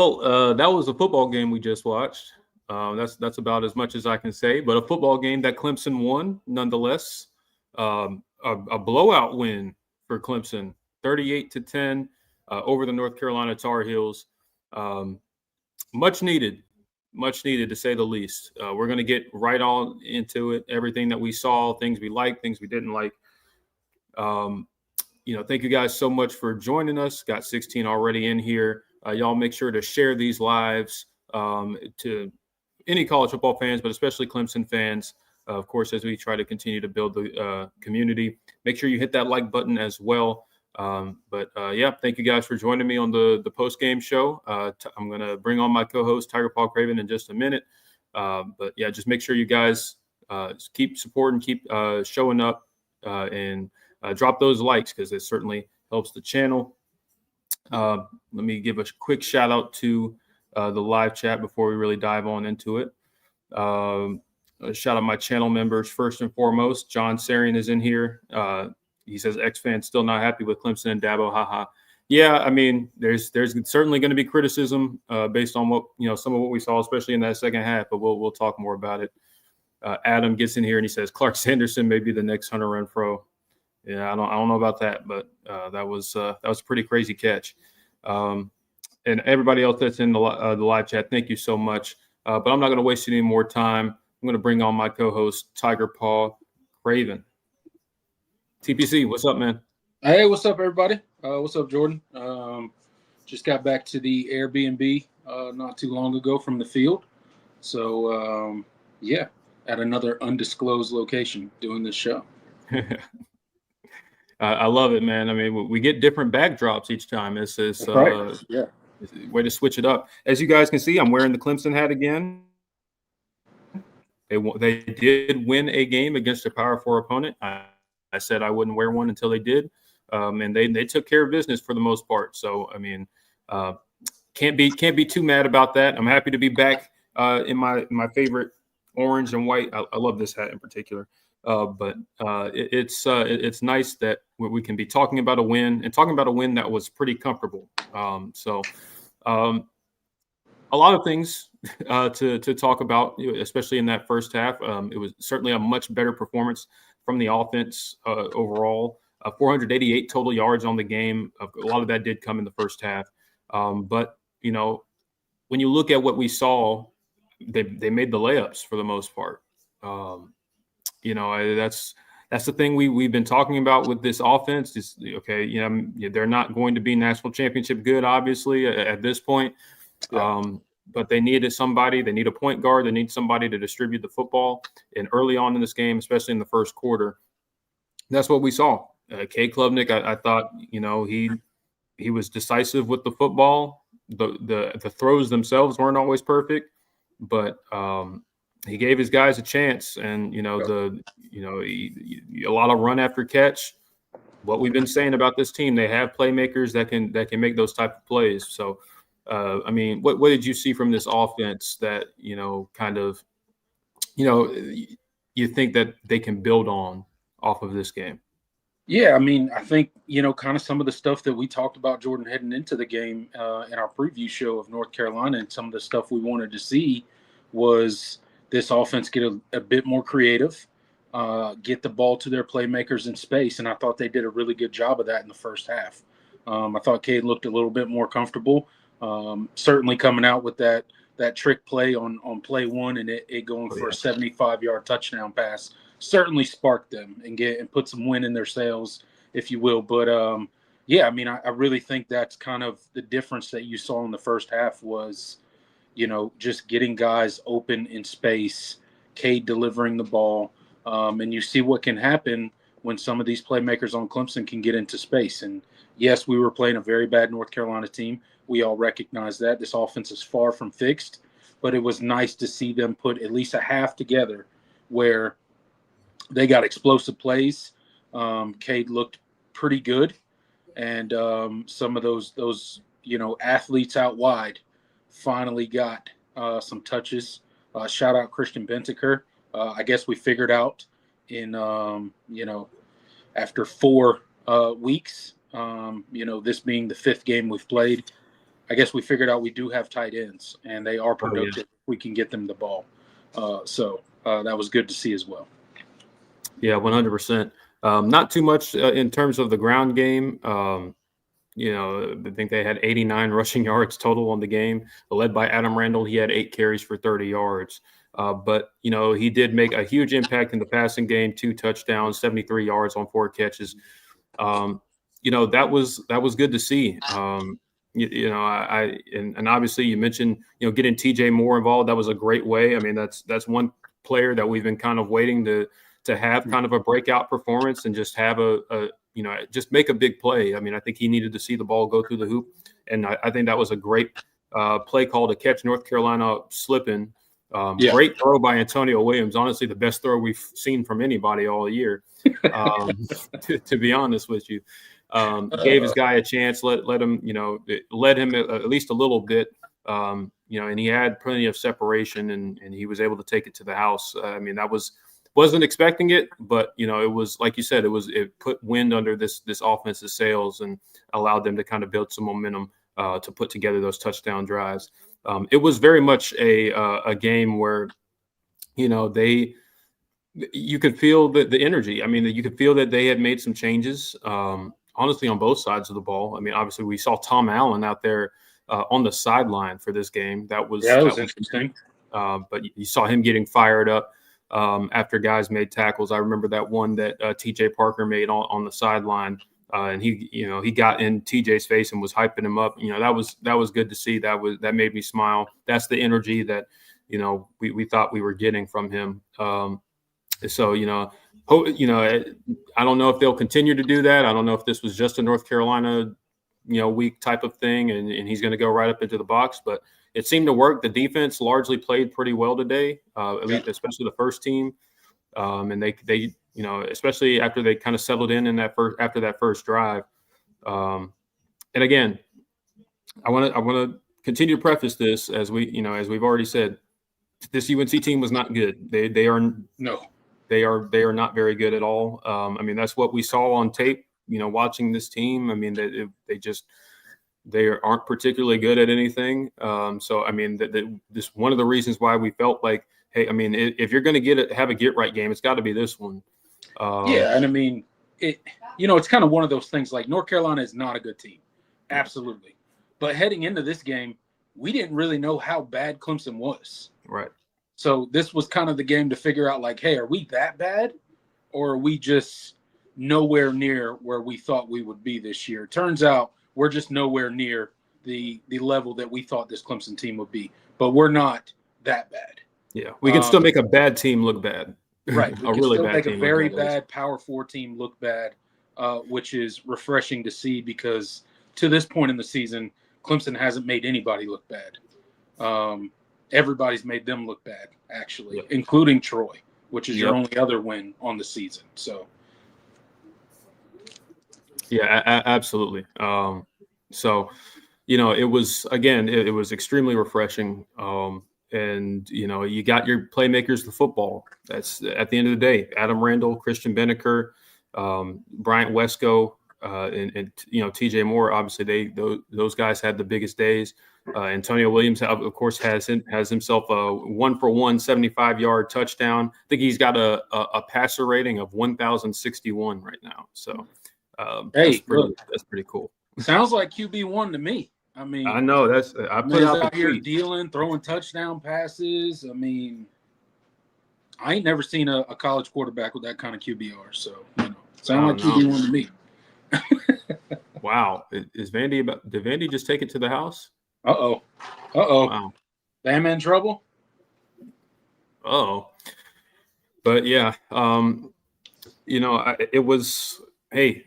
Well, that was a football game we just watched. That's about as much as I can say. But a football game that Clemson won, nonetheless. A blowout win for Clemson, 38-10 over the North Carolina Tar Heels. Um, much needed, much needed to say the least. We're going to get right on into it. Everything that we saw, things we liked, things we didn't like. Um, thank you guys so much for joining us. Got 16 already in here. Y'all make sure to share these lives to any college football fans, but especially Clemson fans. Of course, as we try to continue to build the community, make sure you hit that like button as well. Thank you guys for joining me on the post game show. I'm going to bring on my co-host Tiger Paul Craven in just a minute. Just make sure you guys keep supporting, keep showing up, and drop those likes because it certainly helps the channel. Let me give a quick shout out to the live chat before we really dive on into it. Shout out my channel members first and foremost. John Sarian is in here. He says X-fans still not happy with Clemson and Dabo. Haha. Yeah, I mean, there's certainly going to be criticism based on what some of what we saw, especially in that second half. But we'll talk more about it. Adam gets in here and he says Clark Sanderson may be the next Hunter Renfrow. Yeah, I don't know about that, but that was a pretty crazy catch. And everybody else that's in the live chat, thank you so much. But I'm not going to waste any more time. I'm going to bring on my co-host, Tiger Paul Craven. TPC, what's up, man? Hey, what's up, everybody? What's up, Jordan? Just got back to the Airbnb not too long ago from the field. So, at another undisclosed location doing this show. I love it, man. I mean, we get different backdrops each time. It's right. It's a way to switch it up. As you guys can see, I'm wearing the Clemson hat again. They did win a game against a Power 4 opponent. I said I wouldn't wear one until they did, and they took care of business for the most part. So I mean, can't be too mad about that. I'm happy to be back in my favorite orange and white. I love this hat in particular. It's nice that we can be talking about a win and talking about a win that was pretty comfortable. A lot of things to talk about, especially in that first half. It was certainly a much better performance from the offense overall. 488 total yards on the game. A lot of that did come in the first half. But when you look at what we saw, they made the layups for the most part. That's the thing we've been talking about with this offense. Is okay, they're not going to be national championship good, obviously, at this point. Yeah. But they needed somebody. They need a point guard. They need somebody to distribute the football. And early on in this game, especially in the first quarter, that's what we saw. Cade Klubnik, I thought, he was decisive with the football. The throws themselves weren't always perfect, but he gave his guys a chance. And a lot of run after catch. What we've been saying about this team, they have playmakers that can make those type of plays. So. What did you see from this offense that, you think that they can build on off of this game? Yeah, I think, kind of some of the stuff that we talked about, Jordan, heading into the game in our preview show of North Carolina, and some of the stuff we wanted to see was this offense get a bit more creative, get the ball to their playmakers in space, and I thought they did a really good job of that in the first half. I thought Cade looked a little bit more comfortable. Certainly coming out with that trick play on play one and it going for a 75-yard touchdown pass certainly sparked them and put some wind in their sails, if you will. But I really think that's kind of the difference that you saw in the first half was, just getting guys open in space, Cade delivering the ball, and you see what can happen when some of these playmakers on Clemson can get into space. And yes, we were playing a very bad North Carolina team. We all recognize that. This offense is far from fixed, but it was nice to see them put at least a half together where they got explosive plays. Cade looked pretty good, and some of those athletes out wide finally got some touches. Shout out Christian Bentaker. I guess we figured out in after 4 weeks, this being the 5th game we've played, I guess we figured out we do have tight ends, and they are Oh, yeah. productive. We can get them the ball. So that was good to see as well. Yeah, 100%. Not too much in terms of the ground game. I think they had 89 rushing yards total on the game, led by Adam Randall. He had 8 carries for 30 yards. But he did make a huge impact in the passing game, 2 touchdowns, 73 yards on 4 catches. That was good to see. And obviously you mentioned, getting TJ Moore involved. That was a great way. I mean, that's one player that we've been kind of waiting to have kind of a breakout performance and just have just make a big play. I mean, I think he needed to see the ball go through the hoop. And I think that was a great play call to catch North Carolina slipping. Great throw by Antonio Williams. Honestly, the best throw we've seen from anybody all year, to be honest with you. Gave his guy a chance, let him, led him at least a little bit, and he had plenty of separation and he was able to take it to the house. I mean, wasn't expecting it, but it was, like you said, it put wind under this offense's sails and allowed them to kind of build some momentum to put together those touchdown drives. It was very much a game where, you could feel the energy. I mean, you could feel that they had made some changes, honestly, on both sides of the ball. I mean, obviously we saw Tom Allen out there on the sideline for this game. That was interesting. But you saw him getting fired up after guys made tackles. I remember that one that TJ Parker made on the sideline, and he got in TJ's face and was hyping him up. That was good to see. That made me smile. That's the energy that we thought we were getting from him. So I don't know if they'll continue to do that. I don't know if this was just a North Carolina week type of thing, and he's going to go right up into the box, but it seemed to work. The defense largely played pretty well today, at least, especially the first team. And they especially after they kind of settled in after that first drive. And again, I want to continue to preface this as we've already said, this UNC team was not good. They are not very good at all. I mean, that's what we saw on tape, watching this team. I mean, they aren't particularly good at anything. So, I mean, this one of the reasons why we felt like, hey, I mean, if you're going to have a get right game, it's got to be this one. And I mean, it's kind of one of those things. Like, North Carolina is not a good team, absolutely. But heading into this game, we didn't really know how bad Clemson was. Right. So this was kind of the game to figure out, like, hey, are we that bad, or are we just nowhere near where we thought we would be this year? Turns out we're just nowhere near the level that we thought this Clemson team would be, but we're not that bad. Yeah, we can still make a bad team look bad. Right, we can still make a very bad Power 4 team look bad, which is refreshing to see, because to this point in the season, Clemson hasn't made anybody look bad. Everybody's made them look bad, actually, including Troy, which is your only other win on the season. So, yeah, absolutely. So, it was extremely refreshing. And, you got your playmakers, the football. That's at the end of the day, Adam Randall, Christian Beneker, Bryant Wesco, and TJ Moore. Obviously, those guys had the biggest days. Antonio Williams, of course, has himself a 1-for-1 75-yard touchdown. I think he's got a passer rating of 1,061 right now. So that's pretty cool. Sounds like QB1 to me. I mean, I know I put out here dealing, throwing touchdown passes. I mean, I ain't never seen a college quarterback with that kind of QBR. So, sound like QB1 to me. Wow. Did Vandy just take it to the house? Uh-oh. Wow. Bama in trouble? Uh-oh. But yeah, it was, hey,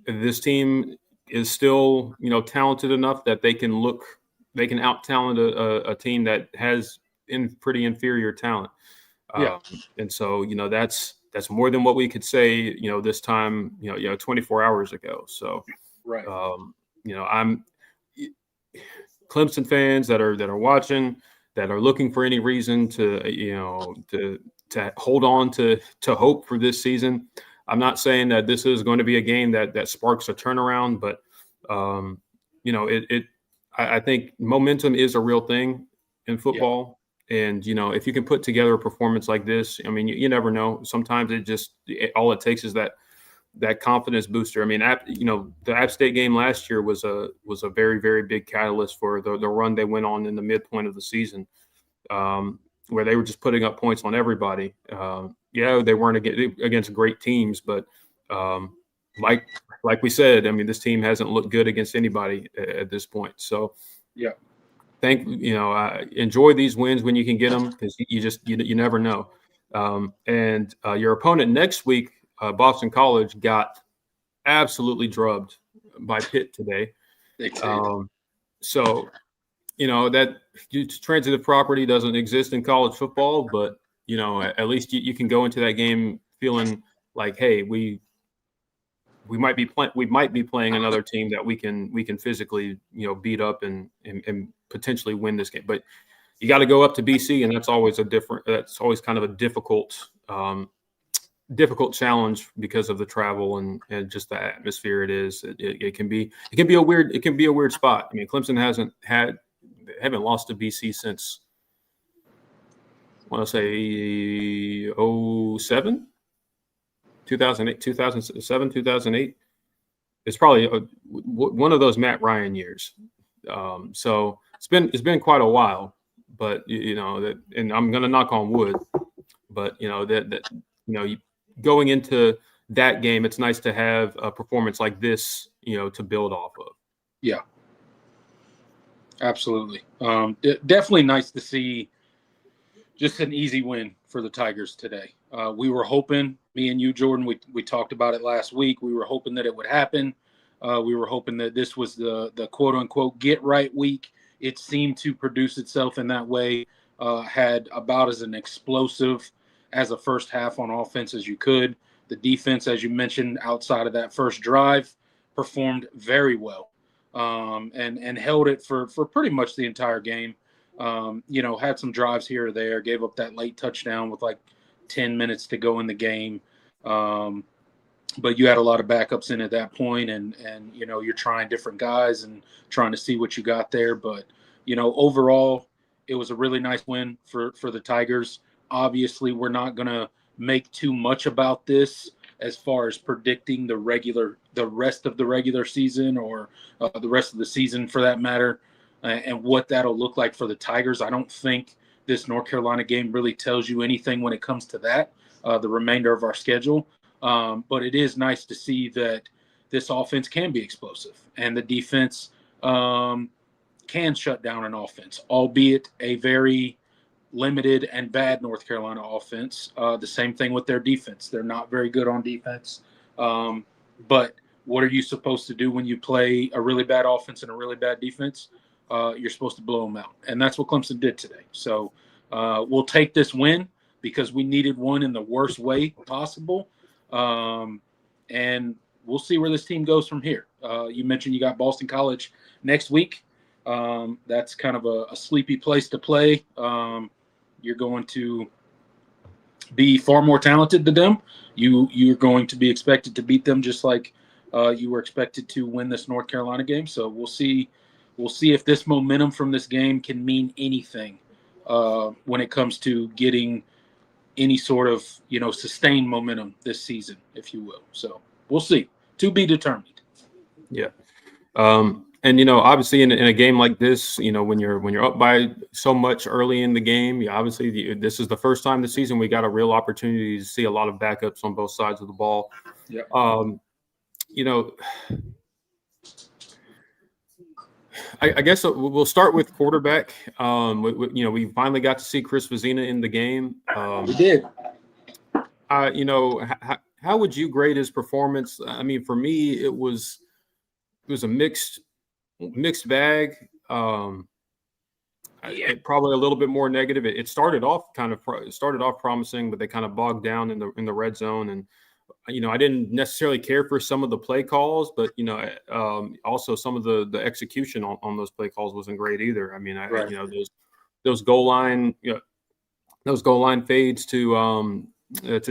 this team is still, talented enough that they can out-talent a team that has pretty inferior talent. And so, that's more than what we could say, this time, 24 hours ago. So, right. I'm Clemson fans that are watching, that are looking for any reason to hold on to hope for this season. I'm not saying that this is going to be a game that sparks a turnaround, but I think momentum is a real thing in football. And, if you can put together a performance like this, I mean, you never know. Sometimes all it takes is that confidence booster. I mean, the App State game last year was a very, very big catalyst for the run they went on in the midpoint of the season, where they were just putting up points on everybody. They weren't against great teams, but like we said, I mean, this team hasn't looked good against anybody at this point. So, yeah. Enjoy these wins when you can get them, because you never know. And your opponent next week, Boston College, got absolutely drubbed by Pitt today. So, that transitive property doesn't exist in college football, but at least you can go into that game feeling like, hey, we might be playing another team that we can physically beat up and potentially win this game. But you got to go up to BC, and that's always kind of a difficult challenge because of the travel and just the atmosphere. It can be a weird spot. I mean, Clemson haven't lost to BC since, I want to say 07, 2008, 2007, 2008. It's probably one of those Matt Ryan years. So it's been quite a while, but and I'm going to knock on wood, but going into that game, it's nice to have a performance like this, to build off of. Yeah, absolutely. Definitely nice to see just an easy win for the Tigers today. We were hoping, me and you, Jordan, we talked about it last week. We were hoping that it would happen. We were hoping that this was the quote unquote get right week. It seemed to produce itself in that way. Had about as an explosive as a first half on offense as you could. The defense, as you mentioned, outside of that first drive, performed very well, and held it for pretty much the entire game. Had some drives here or there, gave up that late touchdown with like 10 minutes to go in the game. But you had a lot of backups in at that point, and you're trying different guys and trying to see what you got there. But, overall, it was a really nice win for the Tigers. Obviously, we're not going to make too much about this as far as predicting the rest of the regular season, or the rest of the season for that matter, and what that'll look like for the Tigers. I don't think this North Carolina game really tells you anything when it comes to that, the remainder of our schedule. But it is nice to see that this offense can be explosive, and the defense can shut down an offense, albeit a very limited and bad North Carolina offense. The same thing with their defense. They're not very good on defense. But what are you supposed to do when you play a really bad offense and a really bad defense? You're supposed to blow them out. And that's what Clemson did today. So we'll take this win because we needed one in the worst way possible. And we'll see where this team goes from here. You mentioned you got Boston College next week. That's kind of a sleepy place to play. You're going to be far more talented than them. You're going to be expected to beat them just like you were expected to win this North Carolina game. So we'll see if this momentum from this game can mean anything when it comes to getting any sort of sustained momentum this season, if you will. So we'll see. To be determined. Yeah. And obviously in a game like this, when you're up by so much early in the game, obviously this is the first time this season we got a real opportunity to see a lot of backups on both sides of the ball. Yeah. I guess we'll start with quarterback. We finally got to see Chris Vizina in the game. We did. How would you grade his performance? I mean, for me, it was a mixed bag. Probably a little bit more negative. It started off promising, but they kind of bogged down in the red zone, and I didn't necessarily care for some of the play calls, but also some of the execution on those play calls wasn't great either. I mean, Right. Those goal line fades to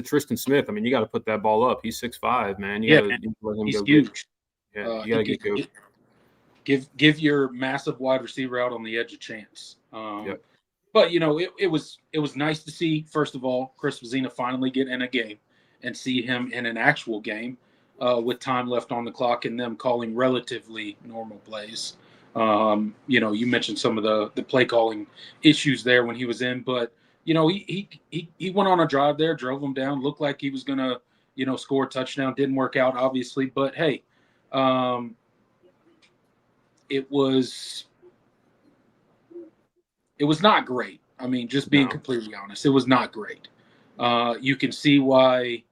Tristan Smith. I mean, you got to put that ball up. He's 6'5", man. You got to let him He's go huge. you got to get go. give your massive wide receiver out on the edge a chance. Yep. But it was nice to see, first of all, Chris Vezina finally get in a game and see him in an actual game with time left on the clock and them calling relatively normal plays. You mentioned some of the play calling issues there when he was in, but he went on a drive there, drove him down, looked like he was gonna score a touchdown. Didn't work out, obviously, but hey, it was not great. I mean, just being completely honest, it was not great. You can see why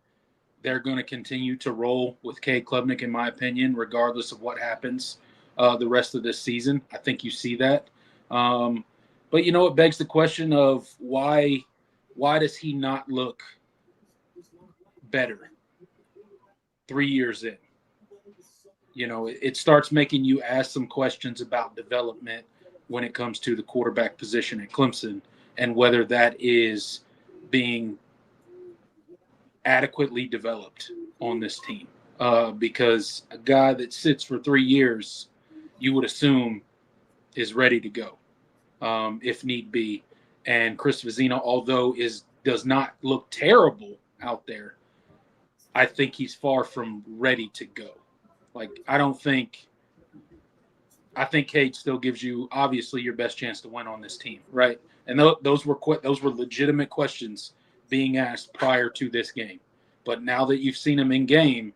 they're going to continue to roll with Cade Klubnik, in my opinion, regardless of what happens the rest of this season. I think you see that. But it begs the question of why does he not look better 3 years in? It starts making you ask some questions about development when it comes to the quarterback position at Clemson and whether that is being adequately developed on this team. Because a guy that sits for 3 years, you would assume is ready to go if need be. And Chris Vezina, although does not look terrible out there, I think he's far from ready to go. I think Cade still gives you obviously your best chance to win on this team, right? And those were legitimate questions being asked prior to this game. But now that you've seen him in game,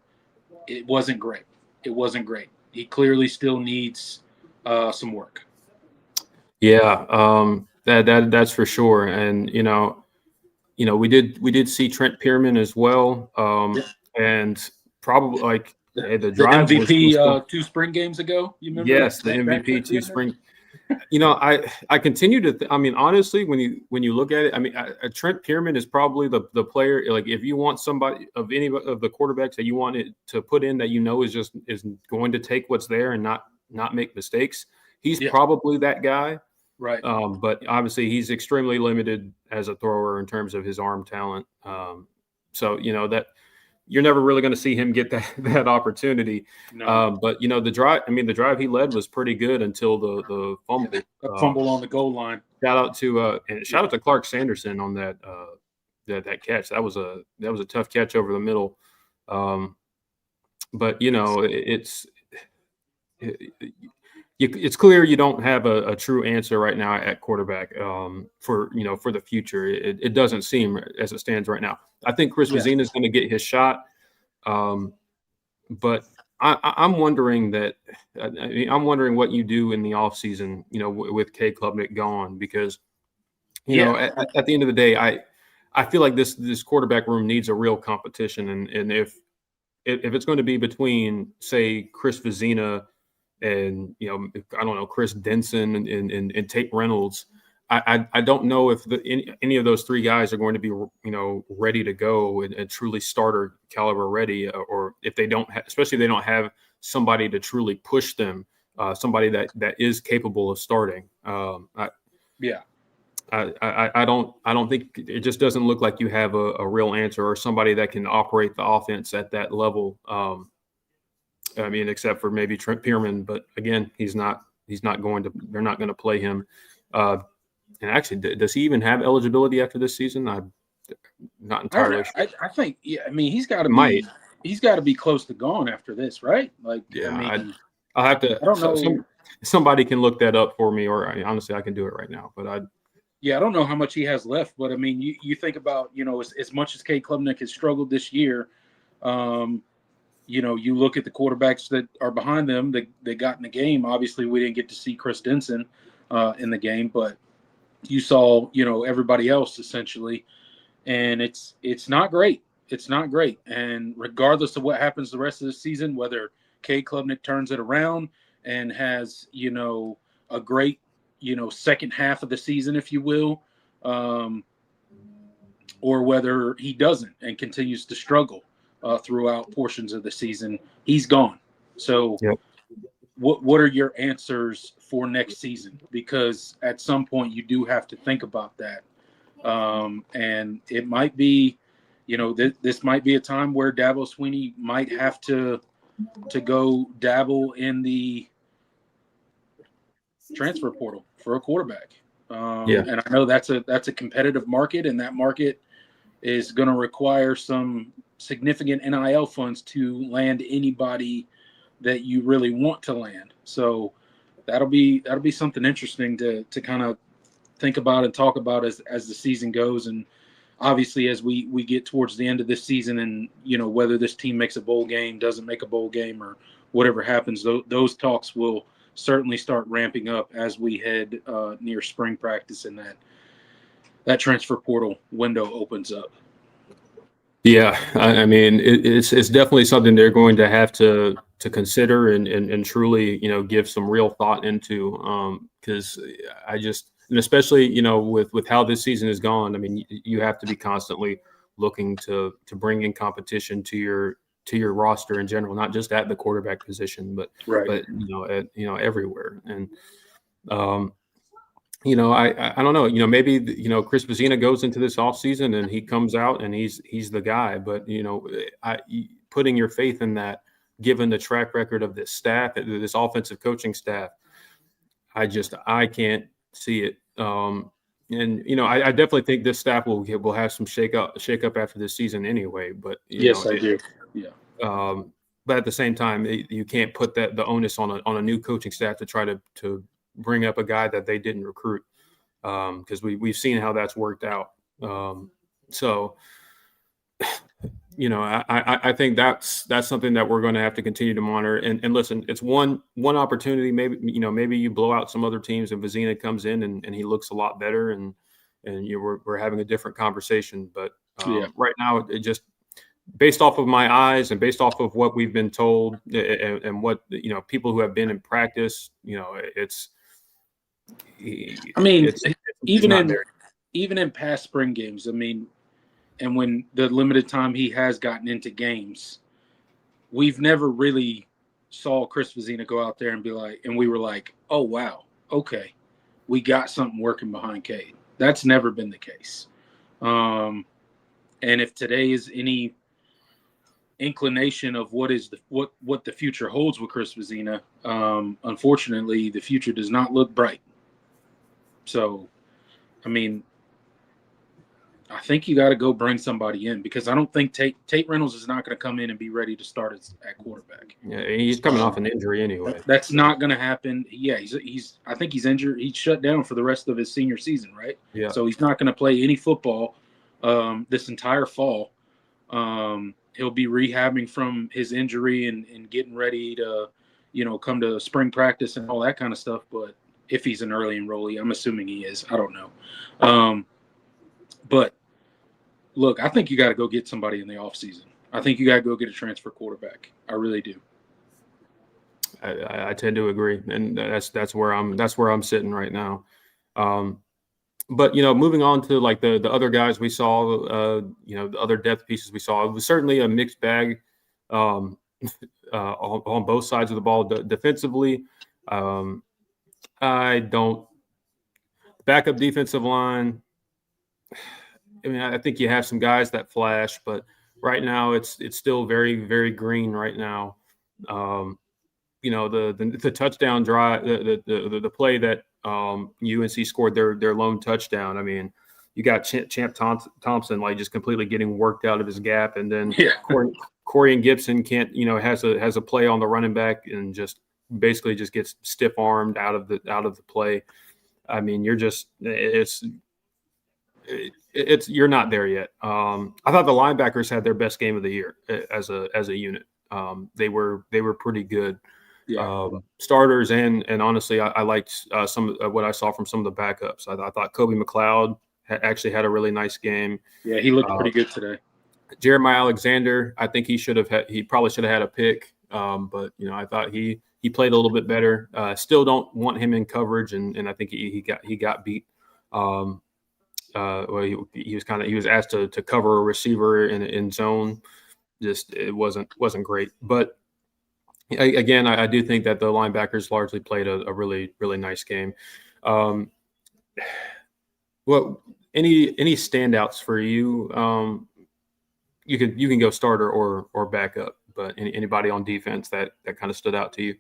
it wasn't great. It wasn't great. He clearly still needs some work. Yeah, that's for sure. And we did see Trent Pierman as well, and probably the drive the MVP was 2 spring games ago. You remember? Yes, the MVP 2 spring. I continue to. I mean, honestly, when you look at it, I mean, Trent Pierman is probably the player. Like, if you want somebody of any of the quarterbacks that you want it to put in that is going to take what's there and not make mistakes, he's probably that guy. Right. But obviously, he's extremely limited as a thrower in terms of his arm talent. So that. You're never really going to see him get that opportunity. No. But the drive he led was pretty good until the fumble. Fumble on the goal line. Shout out to Clark Sanderson on that catch. That was a tough catch over the middle. But it's clear you don't have a true answer right now at quarterback for the future. It doesn't seem as it stands right now. I think Chris Vezina is going to get his shot, but I'm wondering I'm wondering what you do in the offseason, with Cade Klubnik gone, because at the end of the day, I feel like this quarterback room needs a real competition, and if it's going to be between, say, Chris Vezina and I don't know, Chris Denson and Tate Reynolds, I don't know if any of those 3 guys are going to be ready to go and truly starter caliber ready, or if they don't especially if they don't have somebody to truly push them, somebody that is capable of starting. I don't think, it just doesn't look like you have a real answer or somebody that can operate the offense at that level. I mean, except for maybe Trent Pierman, but again, they're not going to play him. And actually, does he even have eligibility after this season? I'm not entirely sure. I think, I mean, he's got to be close to gone after this, right? Like, I'll have to. I don't know. Somebody can look that up for me, or honestly, I can do it right now. But I don't know how much he has left. But I mean, you think about, as much as Cade Klubnik has struggled this year, you look at the quarterbacks that are behind them that got in the game. Obviously, we didn't get to see Chris Denson in the game, but you saw, everybody else essentially, and it's not great. It's not great. And regardless of what happens the rest of the season, whether Cade Klubnik turns it around and has, a great, second half of the season, if you will, or whether he doesn't and continues to struggle throughout portions of the season, he's gone. So what are your answers for next season? Because at some point you do have to think about that. And it might be, this might be a time where Dabo Swinney might have to go dabble in the transfer portal for a quarterback. Yeah. And I know that's a competitive market, and that market is going to require some significant NIL funds to land anybody that you really want to land. So that'll be something interesting to kind of think about and talk about as the season goes. And obviously as we get towards the end of this season, and whether this team makes a bowl game, doesn't make a bowl game, or whatever happens, those talks will certainly start ramping up as we head near spring practice and that transfer portal window opens up. Yeah, I mean, it's definitely something they're going to have to consider and truly, give some real thought into, because and especially, with how this season has gone, I mean, you have to be constantly looking to bring in competition to your roster in general, not just at the quarterback position, but Right. everywhere. And I don't know, maybe Chris Vizina goes into this offseason and he comes out and he's the guy, but putting your faith in that, given the track record of this staff, this offensive coaching staff, I can't see it. I definitely think this staff will have some shake up after this season anyway. But yes, I do. Yeah. But at the same time, you can't put the onus on a new coaching staff to try to bring up a guy that they didn't recruit, because we've seen how that's worked out. So I think that's something that we're going to have to continue to monitor. And listen, it's one opportunity. Maybe you blow out some other teams and Vizina comes in and he looks a lot better, and we're having a different conversation. But right now, it just, based off of my eyes and based off of what we've been told and what people who have been in practice, it's. I mean, it's even in past spring games, I mean, and when the limited time he has gotten into games, we've never really saw Chris Vizina go out there and be like, and we were like, oh wow, okay, we got something working behind Cade. That's never been the case. And if today is any inclination of what the future holds with Chris Vizina, unfortunately, the future does not look bright. So, I mean, I think you got to go bring somebody in, because I don't think Tate Reynolds is not going to come in and be ready to start at quarterback. Yeah, he's coming off an injury anyway. That's not going to happen. Yeah, I think he's injured. He's shut down for the rest of his senior season, right? Yeah. So he's not going to play any football this entire fall. He'll be rehabbing from his injury and getting ready to, come to spring practice and all that kind of stuff. But if he's an early enrollee, I'm assuming he is. I don't know. But look, I think you got to go get somebody in the offseason. I think you got to go get a transfer quarterback. I really do. I tend to agree, and that's where I'm sitting right now. But moving on to like the other guys we saw, the other depth pieces we saw, it was certainly a mixed bag on both sides of the ball. Defensively, backup defensive line. I mean, I think you have some guys that flash, but right now it's still very, very green right now. The touchdown drive, the play that UNC scored their lone touchdown. I mean, you got Champ Thompson like just completely getting worked out of his gap, and then Corey and Gibson has a play on the running back and just basically just gets stiff armed out of the play. I mean, you're not there yet. I thought the linebackers had their best game of the year as a unit. They were pretty good. Yeah. Starters and honestly, I liked some of what I saw from some of the backups. I thought Kobe McLeod actually had a really nice game. Yeah, he looked pretty good today. Jeremiah Alexander, I think he probably should have had a pick. But I thought he played a little bit better. Still don't want him in coverage, and I think he got beat. Well, he was asked to cover a receiver in zone. Just it wasn't great. But again, I do think that the linebackers largely played a really, really nice game. What any standouts for you? You can go starter or backup, but anybody on defense that kind of stood out to you?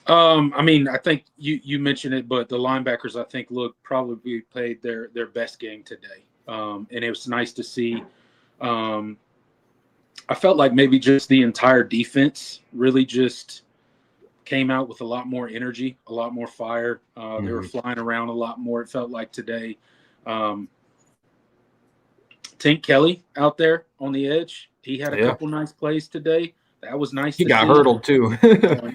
I mean, I think you mentioned it, but the linebackers, I think, probably played their best game today, and it was nice to see. I felt like maybe just the entire defense really just came out with a lot more energy, a lot more fire. They were flying around a lot more. It felt like today. Tink Kelly out there on the edge, he had a Yeah, couple nice plays today. That was nice he to got see. hurdled too.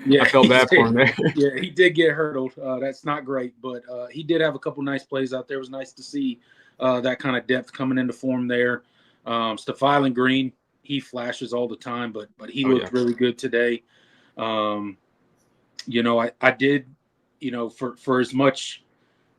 Yeah, I felt bad for him there. Yeah, he did get hurdled. That's not great, but he did have a couple nice plays out there. It was nice to see that kind of depth coming into form there. Stephylon Green, he flashes all the time, but he looked really good today. I did, for as much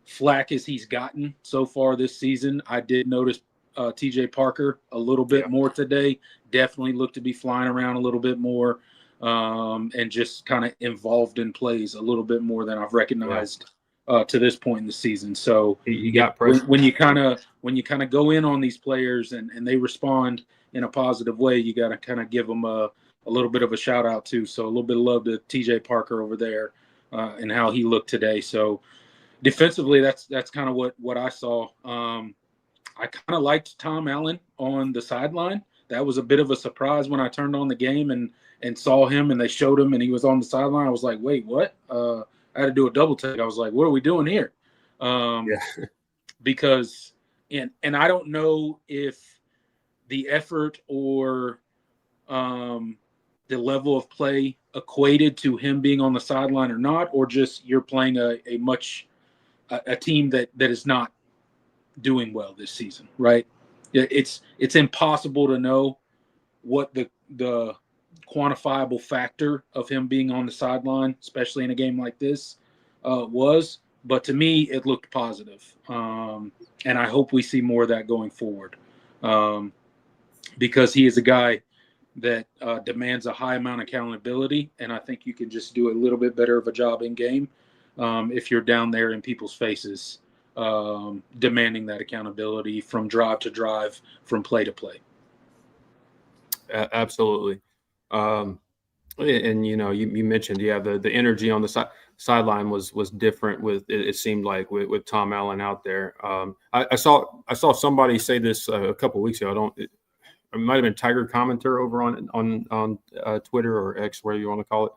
flack as he's gotten so far this season, I did notice TJ Parker a little bit more today. Definitely looked to be flying around a little bit more, and just kind of involved in plays a little bit more than I've recognized to this point in the season. So He got pressure. when you kind of go in on these players and they respond in a positive way, you got to kind of give them a little bit of a shout out too. So a little bit of love to TJ Parker over there and how he looked today. So defensively, that's kind of what I saw. I kind of liked Tom Allen on the sideline. That was a bit of a surprise when I turned on the game and saw him and they showed him and he was on the sideline. I was like, wait, what? I had to do a double take. I was like, what are we doing here? Because and I don't know if the effort or the level of play equated to him being on the sideline or not, or just you're playing a team that is not doing well this season, right? It's impossible to know what the quantifiable factor of him being on the sideline, especially in a game like this, was. But to me, it looked positive, and I hope we see more of that going forward, because he is a guy that demands a high amount of accountability, and I think you can just do a little bit better of a job in game if you're down there in people's faces, demanding that accountability from drive to drive, from play to play. Absolutely. And you mentioned, the energy on the sideline was different with it seemed like with Tom Allen out there. I saw somebody say this a couple of weeks ago. It might have been Tiger Commenter over on Twitter or X, whatever you want to call it.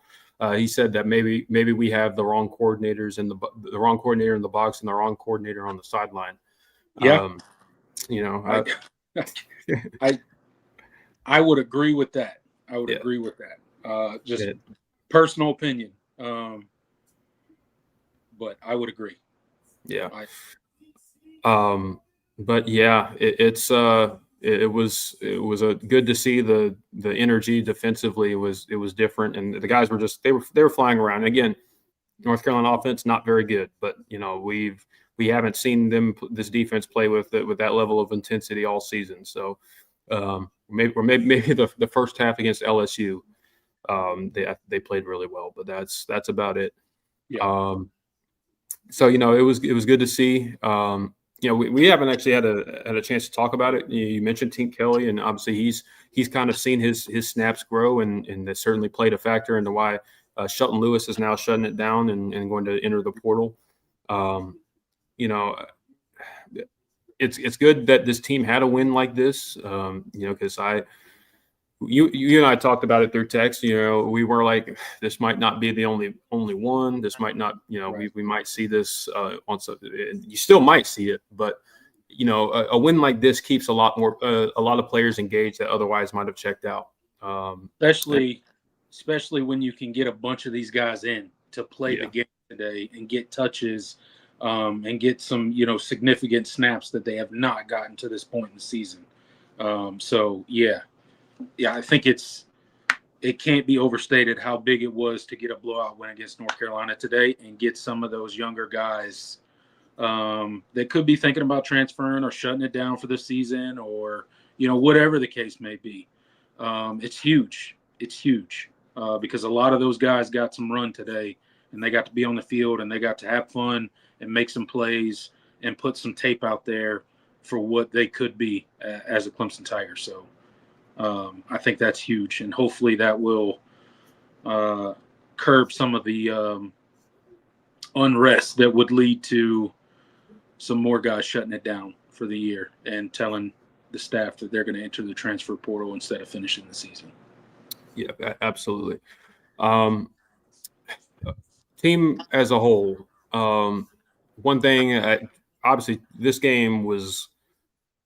He said that maybe we have the wrong coordinators in the wrong coordinator in the box and the wrong coordinator on the sideline. Yeah, I would agree with that. I would agree with that. Just personal opinion, but I would agree. Yeah. But yeah, it was good to see the energy defensively. It was different, and the guys were they were flying around. Again, North Carolina offense not very good, but we haven't seen this defense play with that level of intensity all season. So maybe the first half against LSU, they played really well, but that's about it. Yeah. So it was good to see. We haven't actually had a chance to talk about it. You mentioned Tink Kelly, and obviously he's kind of seen his snaps grow, and that certainly played a factor into why Shelton Lewis is now shutting it down and going to enter the portal. It's good that this team had a win like this. Because you and I talked about it through text. We were like, this might not be the only one. This might not, Right. we might see this on some. You still might see it, but a win like this keeps a lot of players engaged that otherwise might have checked out. Especially when you can get a bunch of these guys in to play the game today and get touches, and get some significant snaps that they have not gotten to this point in the season. I think it can't be overstated how big it was to get a blowout win against North Carolina today and get some of those younger guys that could be thinking about transferring or shutting it down for the season, or whatever the case may be. It's huge. It's huge because a lot of those guys got some run today, and they got to be on the field and they got to have fun and make some plays and put some tape out there for what they could be as a Clemson Tiger. So I think that's huge, and hopefully that will curb some of the unrest that would lead to some more guys shutting it down for the year and telling the staff that they're going to enter the transfer portal instead of finishing the season. Yeah, absolutely. Team as a whole, one thing, obviously, this game was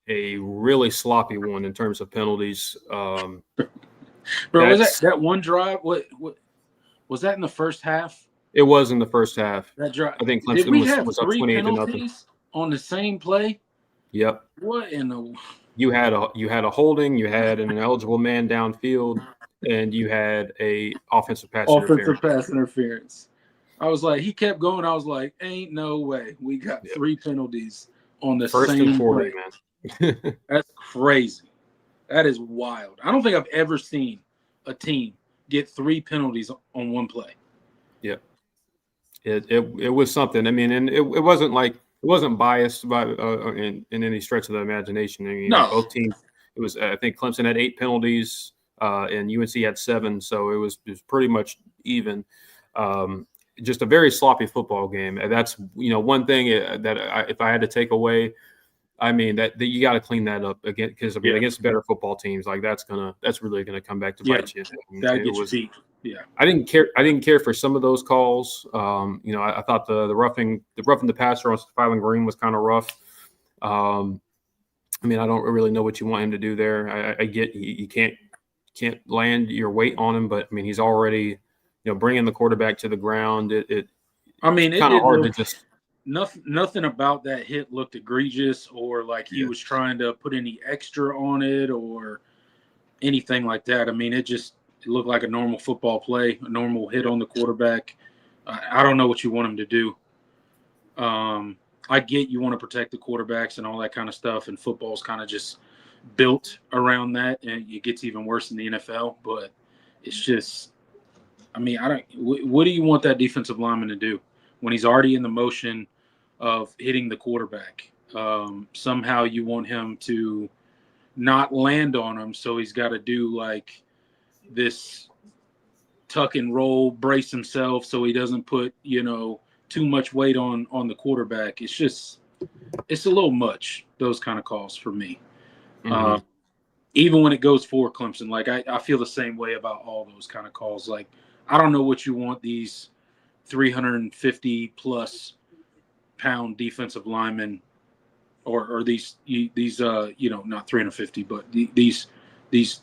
a really sloppy one in terms of penalties. Bro, was that one drive? What was that in the first half? It was in the first half. That drive. I think Did we Clemson have was up 3 28-0. penalties on the same play? Yep. What in the? You had a holding, you had an ineligible man downfield, and you had a offensive pass interference. I was like, he kept going. I was like, ain't no way. We got 3 penalties on the First same and 40, play. man. That's crazy. That is wild. I don't think I've ever seen a team get 3 penalties on one play. Yeah. It was something. I mean, and it wasn't biased by in any stretch of the imagination. I mean, No. both teams. It was. I think Clemson had 8 penalties, and UNC had 7, so it was pretty much even. Just a very sloppy football game. And that's one thing that if I had to take away, I mean that you got to clean that up again, because against better football teams, like that's really gonna come back to bite you. Gotta get your feet. Yeah, I didn't care for some of those calls. I thought the roughing the passer on Fylan Green was kind of rough. I mean, I don't really know what you want him to do there. I get you can't land your weight on him, but I mean, he's already bringing the quarterback to the ground. It's kind of hard to just. Nothing about that hit looked egregious or like he was trying to put any extra on it or anything like that. I mean, it looked like a normal football play, a normal hit on the quarterback. I don't know what you want him to do. I get you want to protect the quarterbacks and all that kind of stuff, and football's kind of just built around that, and it gets even worse in the NFL. But it's just, I mean, what do you want that defensive lineman to do when he's already in the motion of hitting the quarterback? Somehow you want him to not land on him, so he's got to do like this tuck and roll, brace himself so he doesn't put too much weight on the quarterback. It's a little much, those kind of calls for me. Mm-hmm. Even when it goes for Clemson, like I feel the same way about all those kind of calls. Like, I don't know what you want these 350 plus pound defensive linemen or these not 350, but these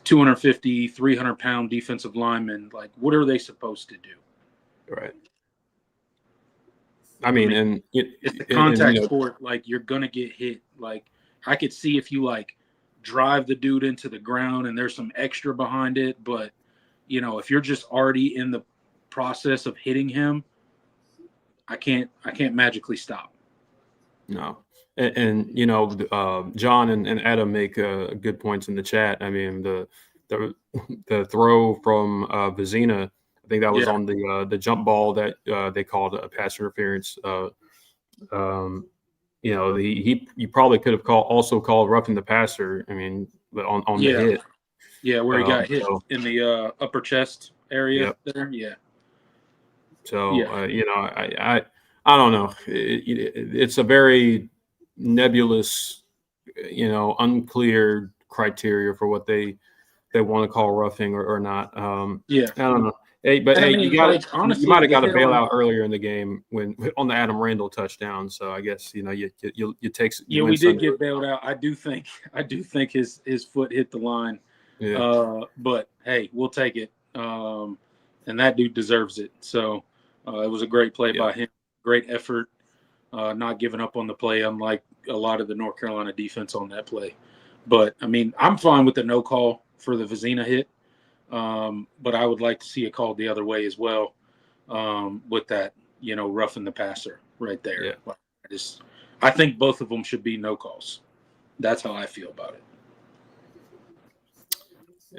250, 300 pound defensive linemen, like, what are they supposed to do? Right. I mean, it's a contact sport. Like, you're going to get hit. Like, I could see if you like drive the dude into the ground and there's some extra behind it. But, if you're just already in the process of hitting him, I can't magically stop. No. And John and Adam make good points in the chat. I mean, the throw from Vizina, I think that was on the jump ball that they called a pass interference. He probably could have also called roughing the passer. I mean, but on the hit. Yeah, where he got hit in the upper chest area there. Yeah. So I don't know. It's a very nebulous, unclear criteria for what they want to call roughing or not. I don't know. Hey, but you might have got a bailout earlier in the game when on the Adam Randall touchdown. So I guess you take. We did get bailed out. I do think his foot hit the line. Yeah. But hey, we'll take it. And that dude deserves it. So it was a great play by him. Great effort. Not giving up on the play, unlike a lot of the North Carolina defense on that play. But I mean, I'm fine with the no call for the Vizina hit. But I would like to see it called the other way as well, with that, roughing the passer right there. Yeah. I think both of them should be no calls. That's how I feel about it.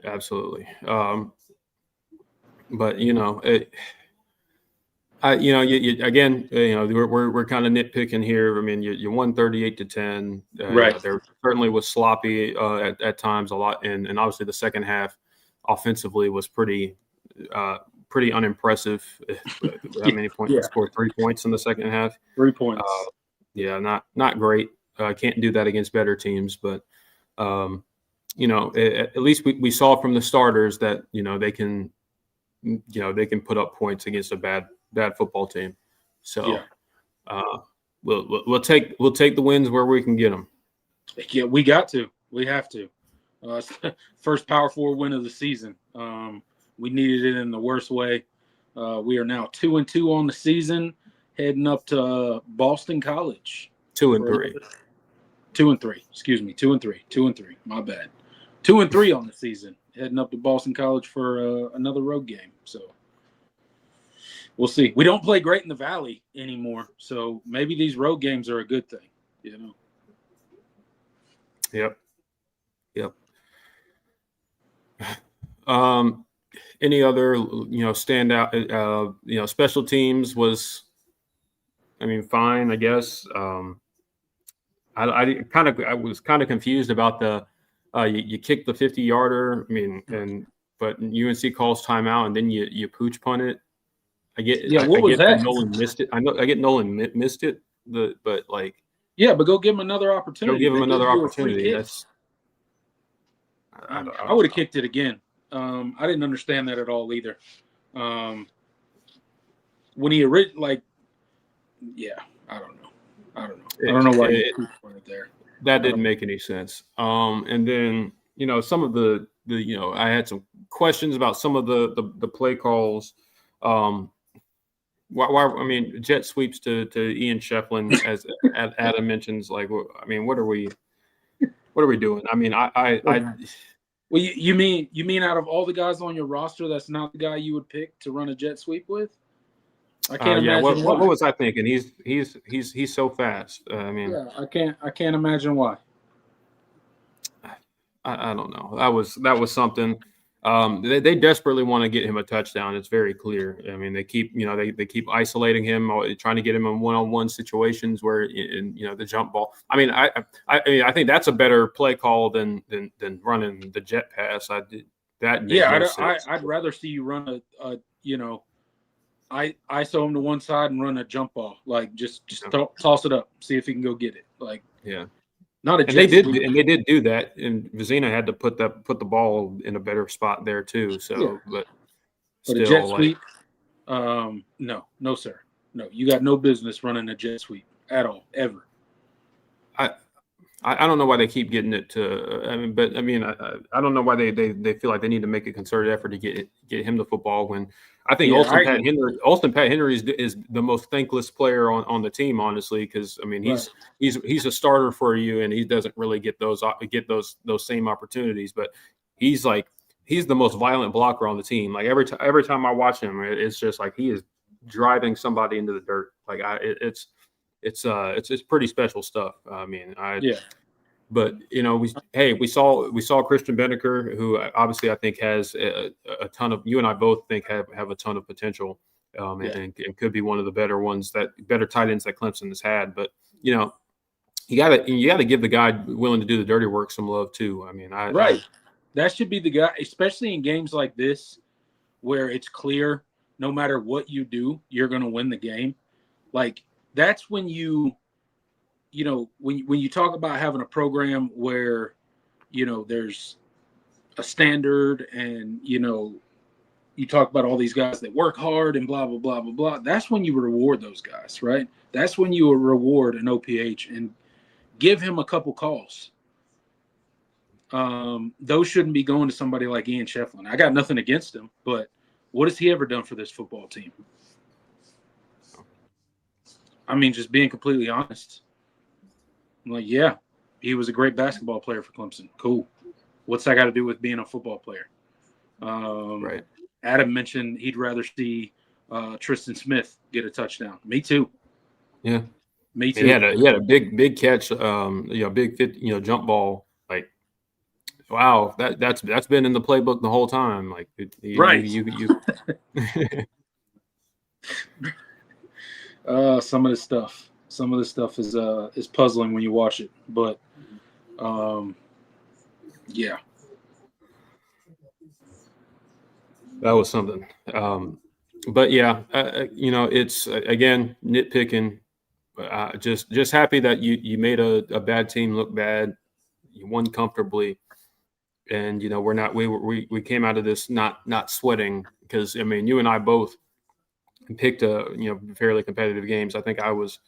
Absolutely. But we're kind of nitpicking here. I mean, you won 38-10. Right. There certainly was sloppy at times a lot, and obviously the second half offensively was pretty pretty unimpressive. How many points? Yeah. They scored 3 points in the second half. 3 points. Yeah, not great. Can't do that against better teams, but at least we saw from the starters that they can put up points against a bad football team. So we'll take the wins where we can get them. Yeah, we got to. We have to. First Power 4 win of the season. We needed it in the worst way. We are now 2-2 on the season, heading up to Boston College. 2-3. 2-3. Excuse me. 2-3. 2-3. My bad. 2-3 on the season, heading up to Boston College for another road game. So we'll see. We don't play great in the Valley anymore, so maybe these road games are a good thing. Yep. Any other standout? Special teams was, fine, I guess. I was kind of confused about the you kick the 50-yarder. But UNC calls timeout and then you pooch punt it. I get that Nolan missed it. I get Nolan missed it. But go give him another opportunity. Go give him another opportunity. I would have kicked it again. I didn't understand that at all either. When he I don't know. I don't know why he put it there. That didn't make any sense. And then some of the I had some questions about some of the play calls. Jet sweeps to Ian Shefflin, as Adam mentions. What are we doing? Well, you mean out of all the guys on your roster, that's not the guy you would pick to run a jet sweep with? I can't imagine why. What was I thinking? He's so fast. I can't imagine why. I don't know. That was something. They desperately want to get him a touchdown. It's very clear. They keep they keep isolating him, trying to get him in one-on-one situations where in the jump ball. I think that's a better play call than running the jet pass. I'd rather see you run a ISO him to one side and run a jump ball. Just toss it up, see if he can go get it. Not a jet sweep. And they did do that, and Vizina had to put the ball in a better spot there too. So, but still, a jet sweep, no, sir, no. You got no business running a jet sweep at all, ever. I don't know why they keep getting it to. I don't know why they feel like they need to make a concerted effort to get him the football when I think Alston Pat Henry is the most thankless player on the team, honestly, because he's a starter for you and he doesn't really get those same opportunities, but he's the most violent blocker on the team. Every time I watch him, it's just like he is driving somebody into the dirt. It's pretty special stuff. But we saw Christian Beneker, who obviously I think has a ton of. You and I both think have a ton of potential, and could be one of the better tight ends that Clemson has had. But you gotta give the guy willing to do the dirty work some love too. That should be the guy, especially in games like this, where it's clear no matter what you do, you're going to win the game. That's when when you talk about having a program where, there's a standard and, you talk about all these guys that work hard and blah, blah, blah, blah, blah. That's when you reward those guys, right? That's when you reward an OPH and give him a couple calls. Those shouldn't be going to somebody like Ian Shefflin. I got nothing against him, but what has he ever done for this football team? Just being completely honest. He was a great basketball player for Clemson. Cool. What's that got to do with being a football player? Right. Adam mentioned he'd rather see Tristan Smith get a touchdown. Me too. Yeah. Me too. He had a big catch, big fit, jump ball. Wow, that's been in the playbook the whole time. Right. Some of this stuff is puzzling when you watch it, but that was something. but yeah, it's again nitpicking. Just happy that you made a bad team look bad. You won comfortably, and we're not we came out of this not sweating because I mean you and I both picked fairly competitive games. I think I was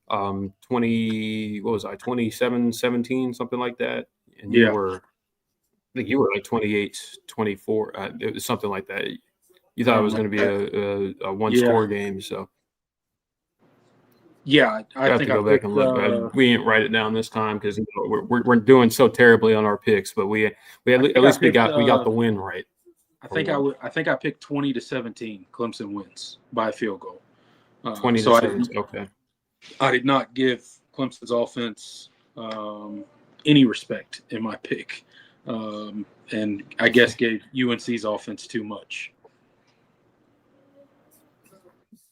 20 what was I 27-17 something like that, and you Yeah. were I think you were like 28-24 it was something like that. You thought it was Something going like to be that. a one Yeah. score game, so Yeah. I I have think to I go back and picked. look. We didn't write it down this time because we're doing so terribly on our picks, but I at think I least picked. we got the win right for once. I think I picked 20-17. Clemson wins by a field goal. 20 to So 17. Okay. I did not give Clemson's offense any respect in my pick, and I guess gave UNC's offense too much.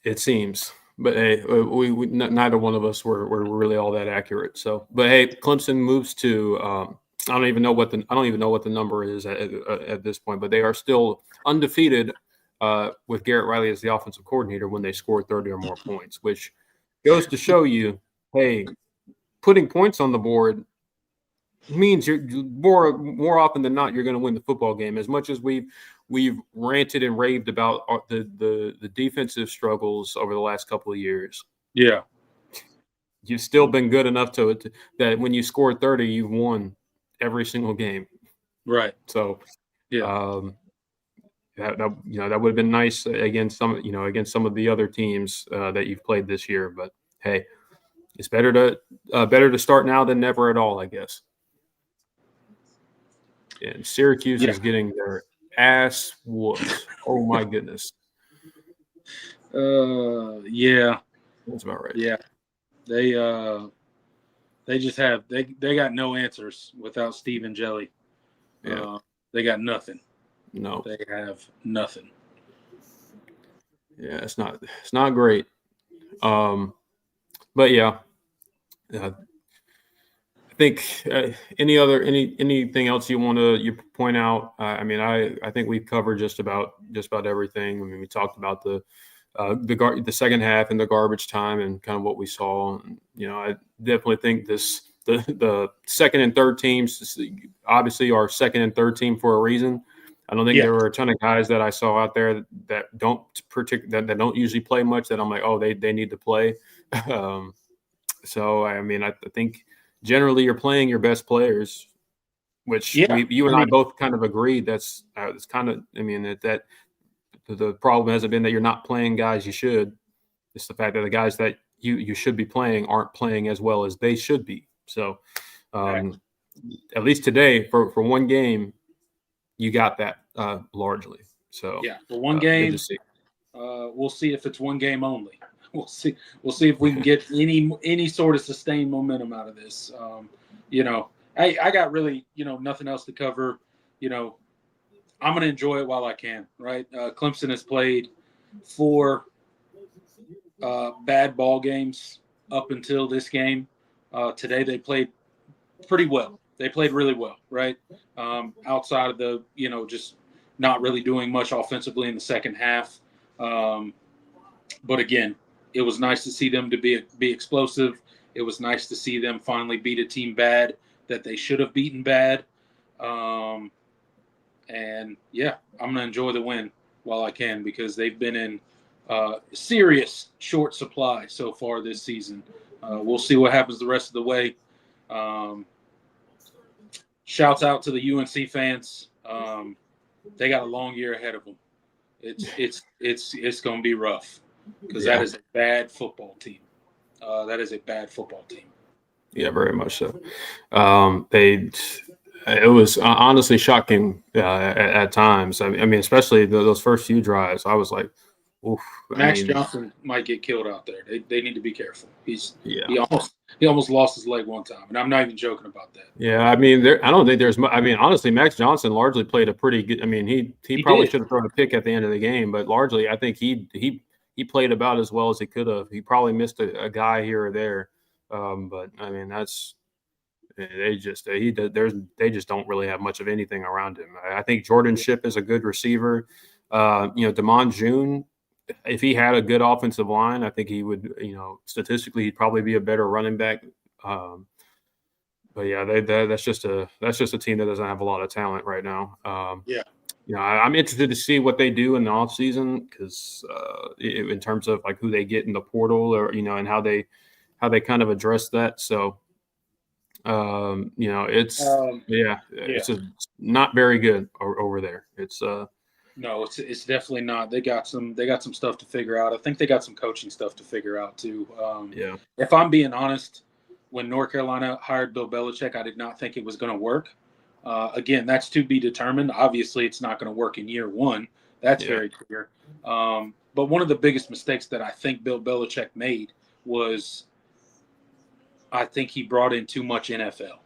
It seems, but hey, neither one of us were really all that accurate. So, but hey, Clemson moves to I don't even know what the number is at this point, but they are still undefeated with Garrett Riley as the offensive coordinator when they score 30 or more points, which goes to show you, hey, putting points on the board means you're more often than not you're going to win the football game. As much as we've ranted and raved about the defensive struggles over the last couple of years, Yeah, you've still been good enough that when you score 30, you've won every single game. right. So, Yeah, that would have been nice against some of the other teams that you've played this year. But hey, it's better to start now than never at all, I guess. And Syracuse yeah. is getting their ass whooped. Oh my goodness, Yeah, that's about right. yeah. They just have they got no answers without Steve and Jelly. Yeah, They got nothing. no, They have nothing. yeah, it's not great. But yeah, I think anything else you point out? I mean, I think we've covered just about everything. I mean, we talked about the second half and the garbage time and kind of what we saw. And, I definitely think the second and third teams obviously are second and third team for a reason. I don't think Yeah, there were a ton of guys that I saw out there that that don't usually play much that I'm like, oh, they need to play. So I mean, I think generally you're playing your best players, which yeah. you I and I mean, both kind of agreed. That's it's kind of I mean that the problem hasn't been that you're not playing guys you should. It's the fact that the guys that you should be playing aren't playing as well as they should be. So exactly. at least today for one game, you got that largely. So Yeah, for one good to game, see. we'll see if it's one game only. We'll see. We'll see if we can get any sort of sustained momentum out of this. I got really nothing else to cover. You know, I'm going to enjoy it while I can. Right. Clemson has played 4 bad ball games up until this game. Today they played pretty well. They played really well. Right. Outside of the just not really doing much offensively in the second half. But again, it was nice to see them to be explosive. It was nice to see them finally beat a team bad that they should have beaten bad. And yeah, I'm gonna enjoy the win while I can because they've been in serious short supply so far this season. We'll see what happens the rest of the way. Um, Shouts out to the UNC fans. They got a long year ahead of them. It's going to be rough because that Yeah. is a bad football team. That is a bad football team. Yeah, very much so. It was honestly shocking at times. I mean, especially those first few drives. I was like, oof. I Max mean, Johnson might get killed out there. They need to be careful. yeah, He almost lost his leg one time, and I'm not even joking about that. yeah. I mean, I don't think there's. I mean, honestly, Max Johnson largely played a pretty good. I mean, he He probably did. should have thrown a pick at the end of the game, but largely, I think he played about as well as he could have. He probably missed a guy here or there, but I mean, that's they just don't really have much of anything around him. I think Jordan Shipp is a good receiver. Damon June if he had a good offensive line, I think he would, statistically, he'd probably be a better running back. But yeah, that's just a team that doesn't have a lot of talent right now. Yeah. I'm interested to see what they do in the offseason because in terms of like who they get in the portal or and how they kind of address that. So it's just not very good over there. It's No, it's definitely not. They got some stuff to figure out. I think they got some coaching stuff to figure out too. If I'm being honest, when North Carolina hired Bill Belichick, I did not think it was going to work. Again, that's to be determined. Obviously, it's not going to work in year one. That's very clear. But one of the biggest mistakes that I think Bill Belichick made was I think he brought in too much NFL.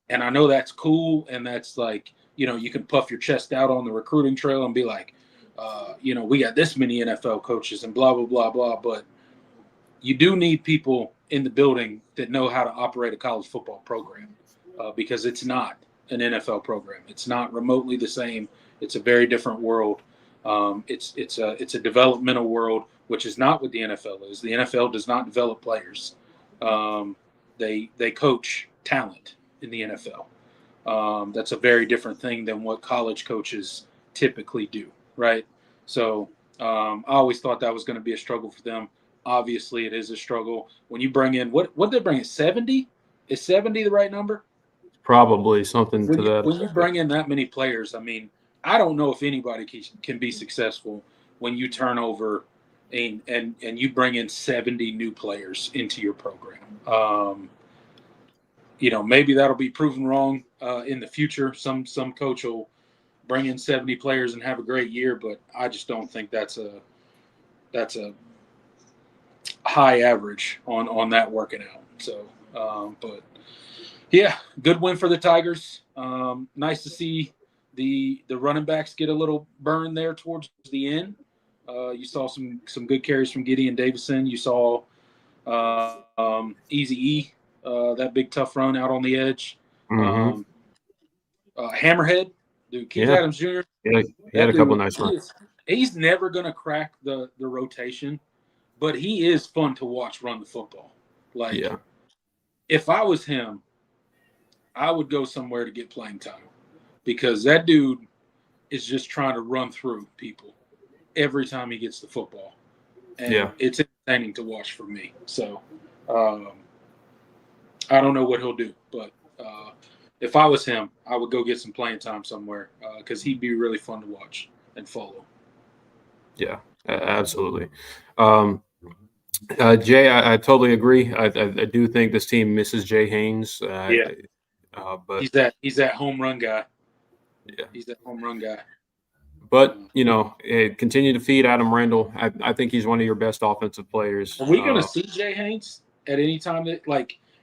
And I know that's cool, and that's like, you can puff your chest out on the recruiting trail and be like, we got this many NFL coaches and blah, blah, blah, blah. But you do need people in the building that know how to operate a college football program because it's not an NFL program. It's not remotely the same. It's a very different world. It's a developmental world, which is not what the NFL is. The NFL does not develop players. They coach talent in the NFL. That's a very different thing than what college coaches typically do, right? So I always thought that was going to be a struggle for them. Obviously, it is a struggle. When you bring in, what did they bring in, 70? Is 70 the right number? Probably something to that. When you bring in that many players, I mean, I don't know if anybody can be successful when you turn over and you bring in 70 new players into your program. Maybe that'll be proven wrong in the future. Some coach will bring in 70 players and have a great year, but I just don't think that's a high average on that working out. So, but yeah, good win for the Tigers. Nice to see the running backs get a little burn there towards the end. You saw some good carries from Gideon Davison. You saw Easy E, that big tough run out on the edge. Mm-hmm. Hammerhead, dude, Keith Adams Jr. Yeah, he had a couple nice runs. He's never going to crack the rotation, but he is fun to watch run the football. If I was him, I would go somewhere to get playing time because that dude is just trying to run through people every time he gets the football. And it's entertaining to watch for me. So I don't know what he'll do, but if I was him, I would go get some playing time somewhere because he'd be really fun to watch and follow. Yeah, absolutely. Jay, I totally agree. I do think this team misses Jay Haynes. But he's that home run guy. Yeah, he's that home run guy. But continue to feed Adam Randall. I think he's one of your best offensive players. Are we going to see Jay Haynes at any time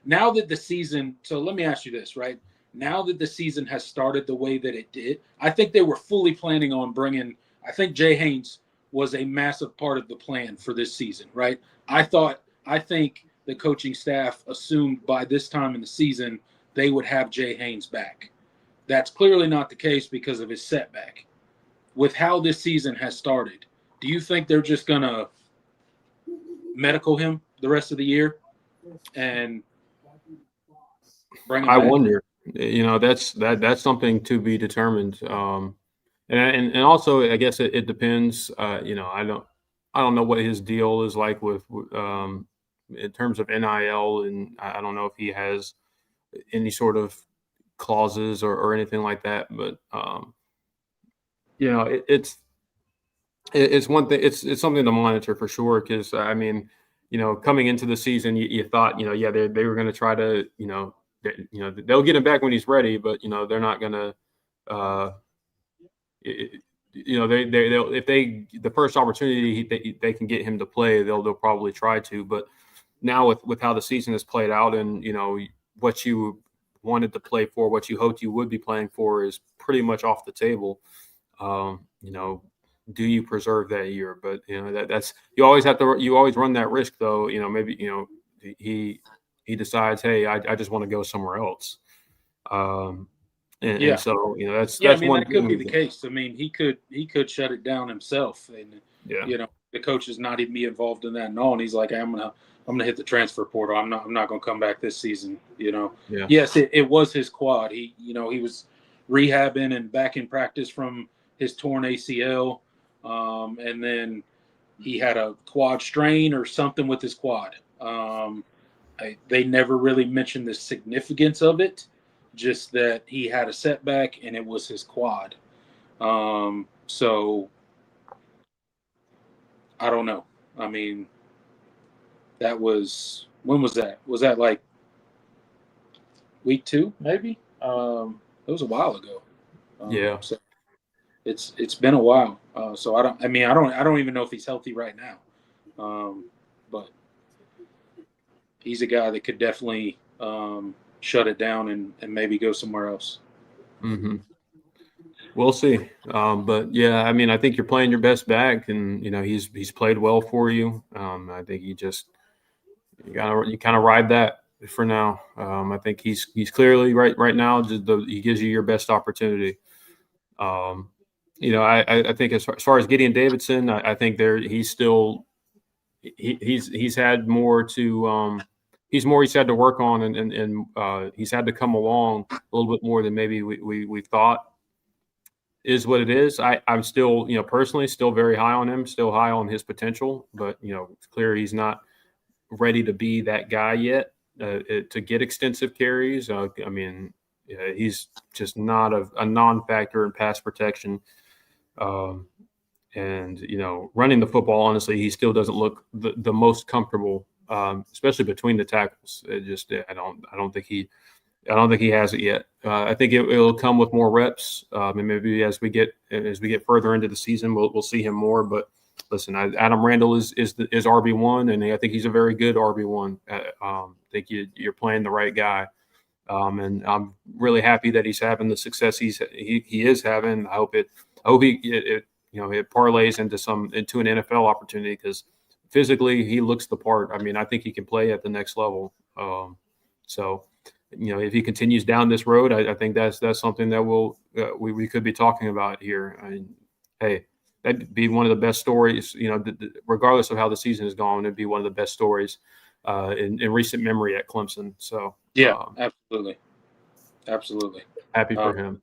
now that the season? So let me ask you this, right? Now that the season has started the way that it did, I think they were fully planning on bringing. I think Jay Haynes was a massive part of the plan for this season, right? I think the coaching staff assumed by this time in the season they would have Jay Haynes back. That's clearly not the case because of his setback. With how this season has started, do you think they're just going to medical him the rest of the year and bring him back? I wonder. That's something to be determined. And also, I guess it depends. I don't know what his deal is like with in terms of NIL, and I don't know if he has any sort of clauses or anything like that. But it's one thing. It's something to monitor for sure. Because coming into the season, you thought they were going to try to they'll get him back when he's ready, but they're not going to. They'll if the first opportunity they can get him to play, they'll probably try to. But now with how the season has played out, and what you wanted to play for, what you hoped you would be playing for, is pretty much off the table. Do you preserve that year? But that's you always run that risk, though. Maybe he decides, hey, I just want to go somewhere else. And so Yeah, I that's mean one that could be thing. the case. I mean, he could shut it down himself, and Yeah. the coach is not even be involved in that and all. And he's like, hey, I'm gonna hit the transfer portal. I'm not gonna come back this season. Yeah. Yes, it was his quad. He was rehabbing and back in practice from his torn ACL, and then he had a quad strain or something with his quad. They never really mentioned the significance of it, just that he had a setback and it was his quad. So I don't know. I mean, when was that? Was that like week 2, maybe? It was a while ago. Yeah. So it's been a while. So I don't even know if he's healthy right now. But he's a guy that could definitely shut it down and maybe go somewhere else. Mm-hmm. We'll see. But yeah, I mean, I think you're playing your best back, and he's played well for you. I think you kind of ride that for now. I think he's clearly right now. He gives you your best opportunity. I think as far as Gideon Davidson, I think he's still he's had more to he's had to work on, and he's had to come along a little bit more than maybe we thought. Is what it is. I'm still, personally still very high on him, still high on his potential, but it's clear he's not ready to be that guy yet to get extensive carries. I mean, he's just not a non-factor in pass protection. And running the football, honestly, he still doesn't look the most comfortable, especially between the tackles. I don't think he has it yet. I think it'll come with more reps, and maybe as we get further into the season, we'll see him more. But listen, Adam Randall is RB1, and I think he's a very good RB1. I think you're playing the right guy, and I'm really happy that he's having the success he is having. I hope it parlays into an NFL opportunity, because physically he looks the part. I mean, I think he can play at the next level. So if he continues down this road, I think that's something that we could be talking about here. Hey, that'd be one of the best stories. Regardless of how the season is going, it'd be one of the best stories in recent memory at Clemson. So yeah, absolutely. Happy for him.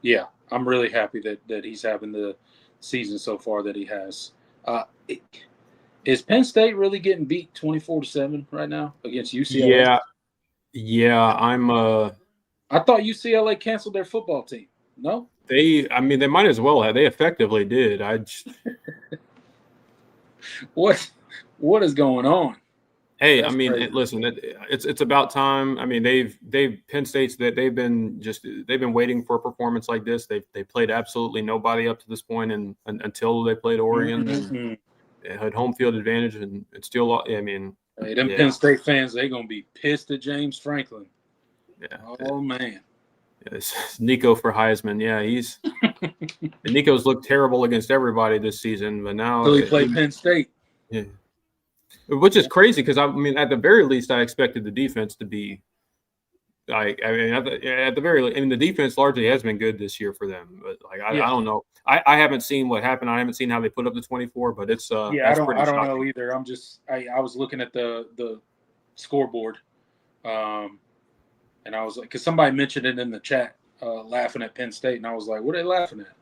Yeah, I'm really happy that he's having the season so far that he has. Is Penn State really getting beat 24-7 right now against UCLA? Yeah. I thought UCLA canceled their football team. No, they might as well have. They effectively did. what is going on? Hey, That's crazy. listen, it's about time. I mean, Penn State's that they've been waiting for a performance like this. They played absolutely nobody up to this point, and until they played Oregon, Mm-hmm. and had home field advantage, and it's still. I mean, hey, them Penn State fans, they're gonna be pissed at James Franklin. Yeah. Oh man. It's Nico for Heisman. Yeah, Nico's looked terrible against everybody this season, but now so he played Penn State. Yeah. Which is crazy, because at the very least, I expected the defense to be at the very least, the defense largely has been good this year for them. But I don't know. I haven't seen what happened. I haven't seen how they put up the 24, but it's I don't shocking. know either. I was looking at the scoreboard, and I was like, because somebody mentioned it in the chat, laughing at Penn State, and I was like, what are they laughing at?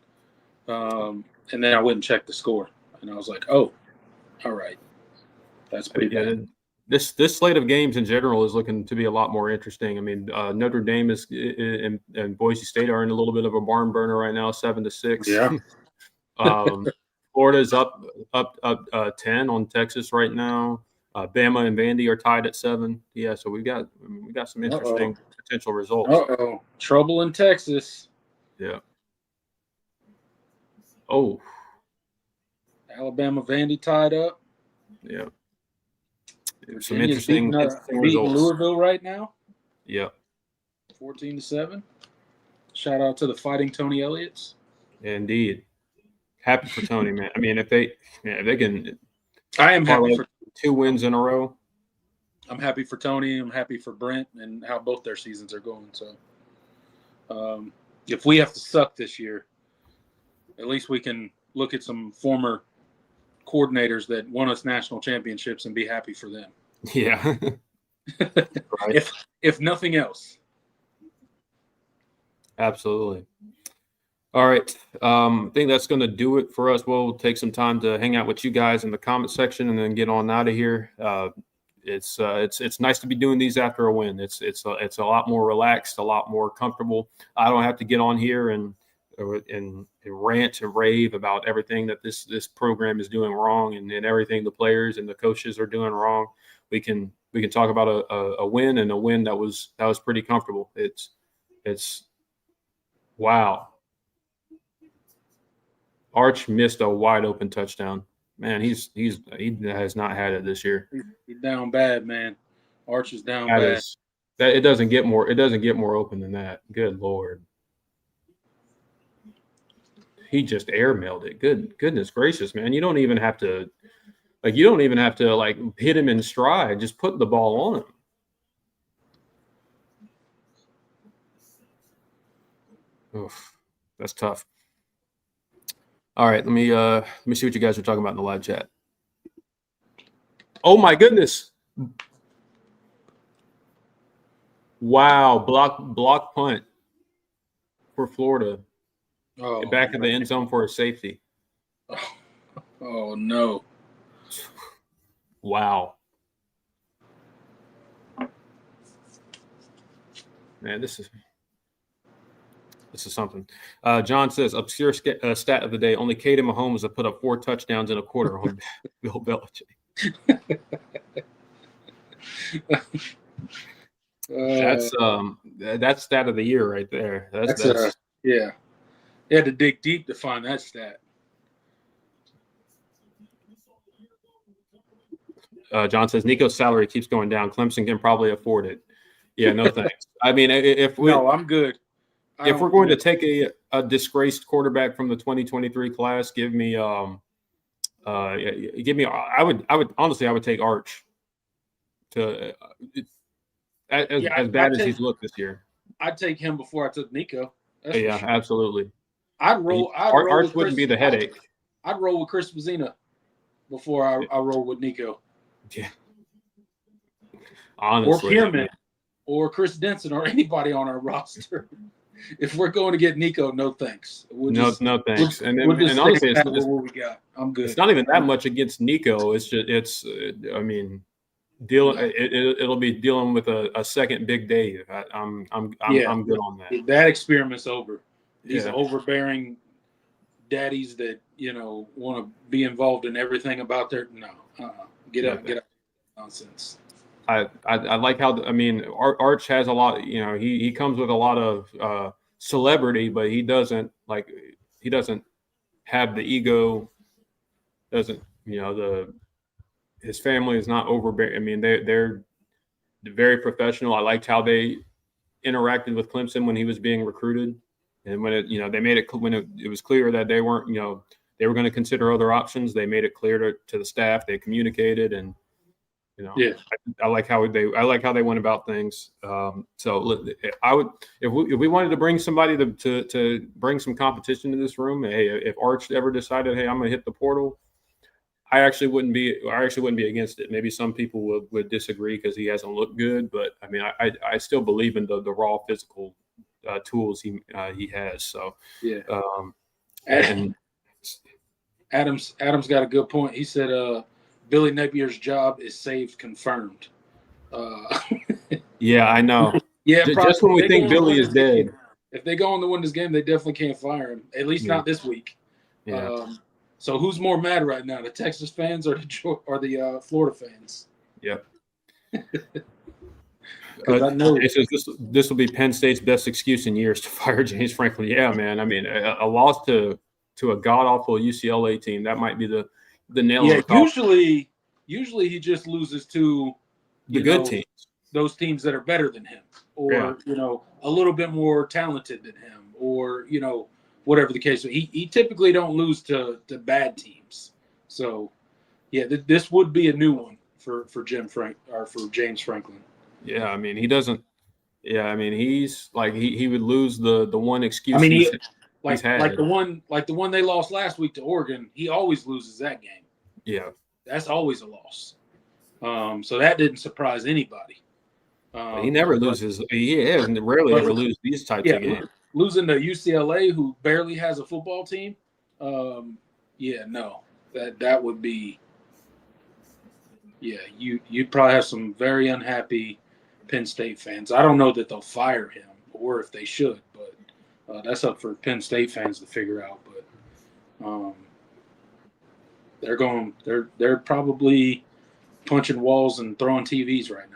And then I went and checked the score, and I was like, oh, all right. That's pretty bad. This slate of games in general is looking to be a lot more interesting. I mean, Notre Dame and Boise State are in a little bit of a barn burner right now, 7-6. Yeah. Florida's up 10 on Texas right now. Bama and Vandy are tied at 7. Yeah, so we got some interesting potential results. Trouble in Texas. Yeah. Oh. Alabama, Vandy tied up. Yeah. Some interesting results. Louisville right now. Yeah. 14-7. Shout out to the Fighting Tony Elliots. Indeed. Happy for Tony, man. I mean, if they can, I am happy for 2 wins in a row. I'm happy for Tony. I'm happy for Brent and how both their seasons are going. So, If we have to suck this year, at least we can look at some former coordinators that won us national championships and be happy for them. Yeah. Right. If nothing else. Absolutely. All right. I think that's going to do it for us. We'll take some time to hang out with you guys in the comment section and then get on out of here. It's nice to be doing these after a win. It's a lot more relaxed, a lot more comfortable. I don't have to get on here and rant and rave about everything that this program is doing wrong and everything the players and the coaches are doing wrong. We can talk about a win, and a win that was pretty comfortable. It's wow. Arch missed a wide open touchdown. Man, he has not had it this year. He's down bad, man. Arch is down bad. It doesn't get more open than that. Good Lord. He just airmailed it. Goodness gracious, man. You don't even have to hit him in stride. Just put the ball on him. Oof, that's tough. All right, let me see what you guys are talking about in the live chat. Oh my goodness. Wow, block punt for Florida. Oh, back in the end zone for a safety. Oh no. Wow. Man, this is something. John says, obscure stat of the day, only Kate and Mahomes have put up 4 touchdowns in a quarter on Bill Belichick. That's stat of the year right there. That's yeah. You had to dig deep to find that stat. John says Nico's salary keeps going down. Clemson can probably afford it. Yeah, no thanks. I mean, I'm good. If we're going to take a disgraced quarterback from the 2023 class, give me. I would honestly take Arch. As bad as he's looked this year. I'd take him before I took Nico. Yeah, sure. Absolutely. Arch wouldn't be the headache. I'd roll with Chris Mazzina before I roll with Nico. Yeah. Honestly. Or Pierman, or Chris Denson, or anybody on our roster. If we're going to get Nico, no thanks. No thanks. And honestly, what we got. I'm good. It's not even that much against Nico. It's just I mean, it'll be dealing with a second Big Dave. I'm good on that. That experiment's over. These overbearing daddies that want to be involved in everything about their get up nonsense. I like how Arch has a lot. He comes with a lot of celebrity, but he doesn't have the ego. His family is not overbearing. I mean, they're very professional. I liked how they interacted with Clemson when he was being recruited, and when they made it when it was clear that they weren't they were going to consider other options. They made it clear to the staff. They communicated, and I like how they went about things. So I would if we wanted to bring somebody to bring some competition to this room. Hey, if Arch ever decided, hey, I'm going to hit the portal, I actually wouldn't be against it. Maybe some people would disagree because he hasn't looked good, but I mean, I still believe in the raw physical tools he has. So yeah. And Adams got a good point. He said Billy Napier's job is saved, confirmed. Yeah, I know. Yeah, just when we think Billy is dead. If they go on to win this game, they definitely can't fire him. At least not this week. Yeah. So who's more mad right now, the Texas fans or the Florida fans? Yep. I know this will be Penn State's best excuse in years to fire James Franklin. Yeah, man. I mean, a loss to a god awful UCLA team, that might be the nail. Yeah, usually he just loses to the good teams, those teams that are better than him, or a little bit more talented than him, or whatever the case. He typically don't lose to bad teams. So yeah, this would be a new one for James Franklin. Yeah, I mean, he doesn't Yeah, I mean, he's like he would lose the one excuse I mean, he's had. like the one they lost last week to Oregon. He always loses that game. Yeah, that's always a loss. So that didn't surprise anybody. he never loses. He rarely ever lose these types of games. Losing to UCLA, who barely has a football team. That would be. Yeah, you'd probably have some very unhappy Penn State fans. I don't know that they'll fire him or if they should, but that's up for Penn State fans to figure out. But they're probably punching walls and throwing TVs right now.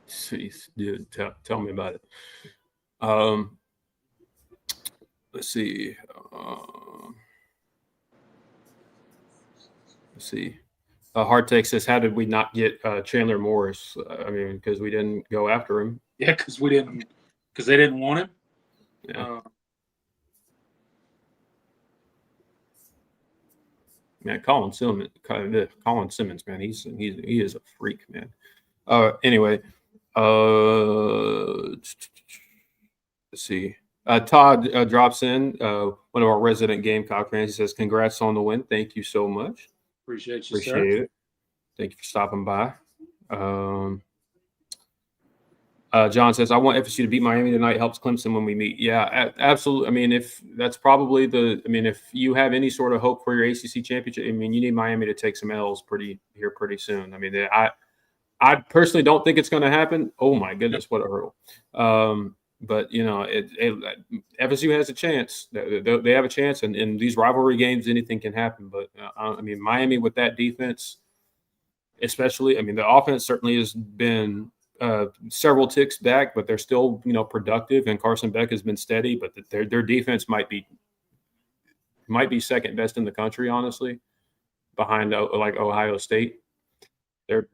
Jeez, dude, tell me about it. Let's see. Hard Take says, "How did we not get Chandler Morris? I mean, because we didn't go after him. Yeah, because they didn't want him. Yeah. Man, Colin Simmons, man, he is a freak, man. Anyway, let's see. Todd drops in, one of our resident Gamecock fans. He says, "Congrats on the win. Thank you so much. Appreciate you, Appreciate it. Thank you for stopping by." John says, "I want FSU to beat Miami tonight. Helps Clemson when we meet." Yeah, absolutely. I mean, if that's probably if you have any sort of hope for your ACC championship, I mean, you need Miami to take some L's pretty soon. I mean, I personally don't think it's going to happen. Oh my goodness, what a hurdle. But FSU has a chance. They have a chance, and in these rivalry games, anything can happen. But I mean, Miami with that defense, especially. I mean, the offense certainly has been several ticks back, but they're still productive. And Carson Beck has been steady, but their defense might be second best in the country, honestly, behind like Ohio State. They're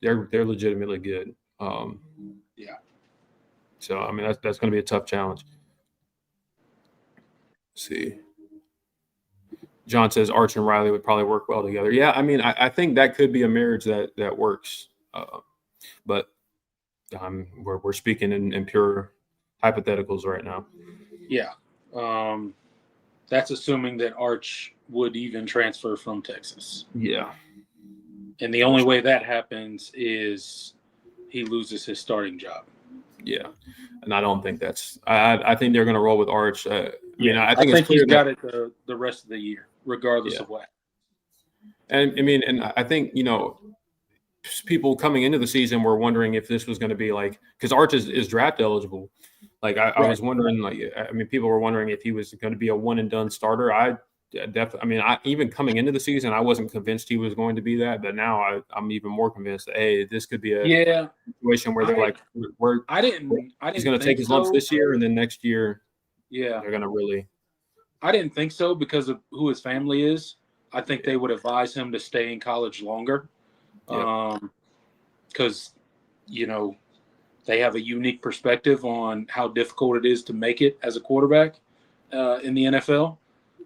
legitimately good. Yeah. So, I mean, that's going to be a tough challenge. Let's see. John says Arch and Riley would probably work well together. Yeah, I mean, I think that could be a marriage that works. But we're speaking in pure hypotheticals right now. Yeah. That's assuming that Arch would even transfer from Texas. Yeah. And the only way that happens is he loses his starting job. Yeah, and I don't think that's. I think they're going to roll with Arch. I think he's got it the rest of the year, regardless of what. And I mean, and I think people coming into the season were wondering if this was going to be like, because Arch is draft eligible. Like I was wondering, people were wondering if he was going to be a one and done starter. Even coming into the season, I wasn't convinced he was going to be that, but now I'm even more convinced that this could be a situation where they're he's going to take his lumps this year, and then next year, they're going to really. I didn't think so because of who his family is. I think they would advise him to stay in college longer, because they have a unique perspective on how difficult it is to make it as a quarterback in the NFL.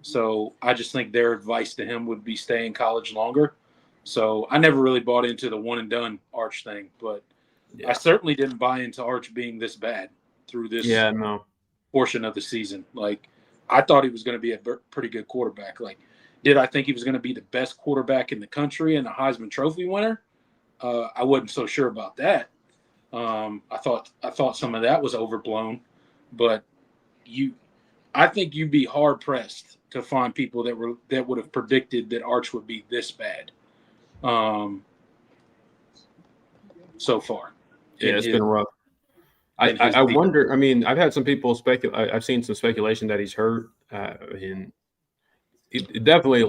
So I just think their advice to him would be stay in college longer. So I never really bought into the one and done Arch thing, but I certainly didn't buy into Arch being this bad through this portion of the season. Like, I thought he was going to be a pretty good quarterback. Like, did I think he was going to be the best quarterback in the country and a Heisman Trophy winner? I wasn't so sure about that. I thought some of that was overblown, but I think you'd be hard pressed to find people that would have predicted that Arch would be this bad. So far. Yeah, it's been rough. I wonder. I mean, I've had some people speculate. I've seen some speculation that he's hurt. And it definitely,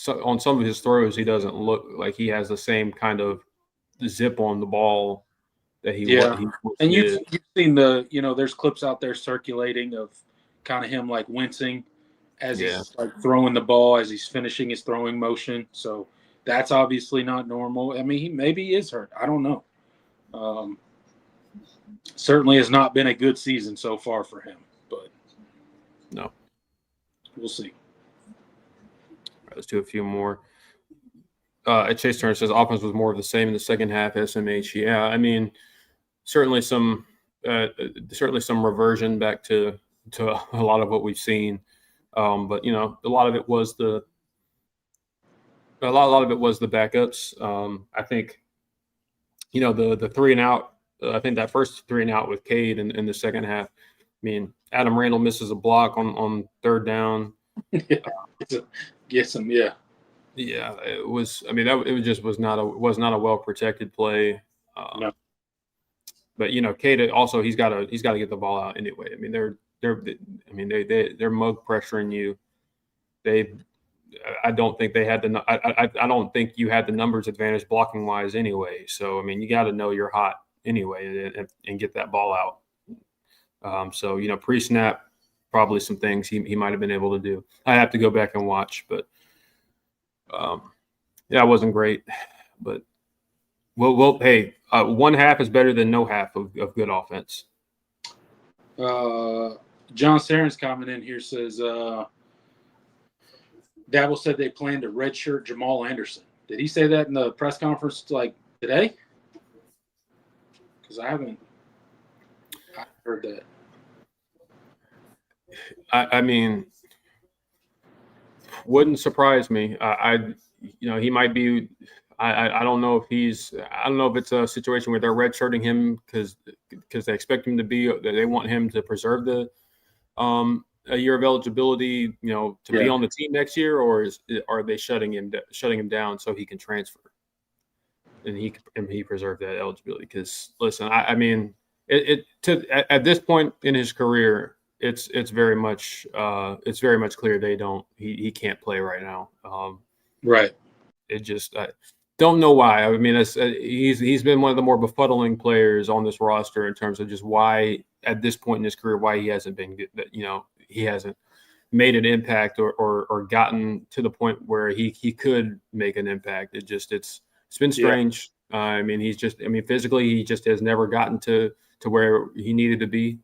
on some of his throws, he doesn't look like he has the same kind of zip on the ball that he was. And you've seen there's clips out there circulating of kind of him like wincing as he's like throwing the ball, as he's finishing his throwing motion. So that's obviously not normal. I mean, maybe he is hurt. I don't know. Certainly has not been a good season so far for him, but no, we'll see. All right, let's do a few more. Chase Turner says offense was more of the same in the second half. SMH, yeah. I mean, certainly some certainly some reversion back to a lot of what we've seen. But a lot of it was the backups. I think the 3-and-out. I think that first 3-and-out with Cade in the second half. I mean, Adam Randall misses a block on third down. Gets him, yeah. Yeah, it was. I mean, it was not a well protected play. No. But Cade also he's got to get the ball out anyway. I mean, they're mug pressuring you. I don't think they had I don't think you had the numbers advantage blocking wise anyway. So I mean, you got to know you're hot anyway and get that ball out. So pre-snap, probably some things he might have been able to do. I have to go back and watch, but yeah, it wasn't great. But hey, one half is better than no half of good offense. John Saren's comment in here says Dabble said they plan to redshirt Jamal Anderson. Did he say that in the press conference like today? Because I haven't heard that. I mean, wouldn't surprise me. He might be. I don't know if it's a situation where they're redshirting him because they expect him to be. They want him to preserve the a year of eligibility, to be on the team next year, or are they shutting him down so he can transfer and he preserve that eligibility? Because listen, I mean, at this point in his career, it's very much clear he can't play right now. Right. It just I don't know why. I mean, he's been one of the more befuddling players on this roster in terms of just why at this point in his career why he hasn't been good. He hasn't made an impact or gotten to the point where he could make an impact. It's been strange. Yeah. I mean, physically he just has never gotten to where he needed to be.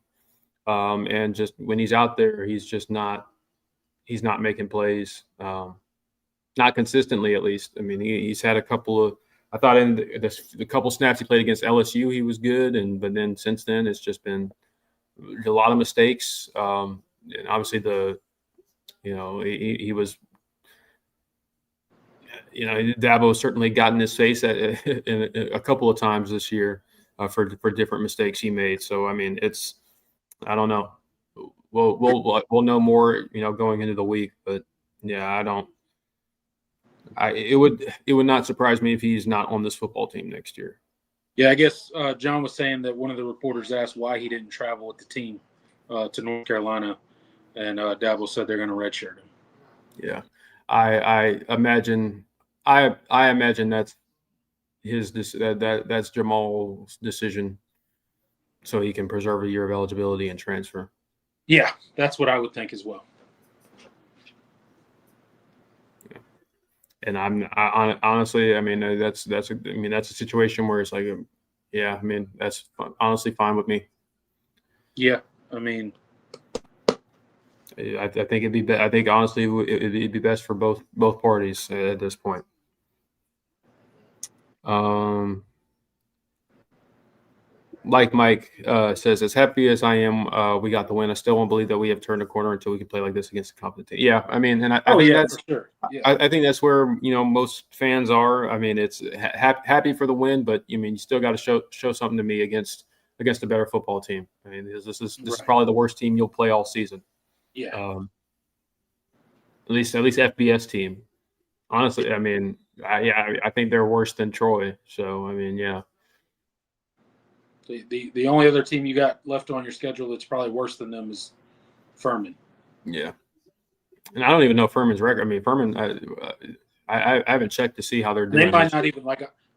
And just when he's out there, he's not making plays. Not consistently, at least. I mean, he's had a couple of. I thought in the couple snaps he played against LSU, he was good, but then since then it's just been a lot of mistakes. And obviously he was. Dabo certainly got in his face a couple of times this year for different mistakes he made. So I mean, I don't know. We'll know more, going into the week. But yeah, it would not surprise me if he's not on this football team next year. Yeah, I guess John was saying that one of the reporters asked why he didn't travel with the team to North Carolina, and Dabo said they're going to redshirt him. Yeah, I imagine that's that's Jamal's decision, so he can preserve a year of eligibility and transfer. Yeah, that's what I would think as well. And honestly, I mean, that's a situation where it's like, yeah, I mean, that's honestly fine with me. Yeah, I mean, I think I think honestly it'd be best for both parties at this point. Like Mike says, as happy as I am, we got the win. I still won't believe that we have turned a corner until we can play like this against a competent team. Yeah, I mean, and I think that's for sure. Yeah. I think that's where most fans are. I mean, it's happy for the win, but you still got to show something to me against a better football team. I mean, this is probably the worst team you'll play all season. Yeah. At least FBS team. Honestly, I mean, I think they're worse than Troy. So I mean, yeah. The only other team you got left on your schedule that's probably worse than them is Furman. Yeah, and I don't even know Furman's record. I mean, Furman, I haven't checked to see how they're doing. They might not even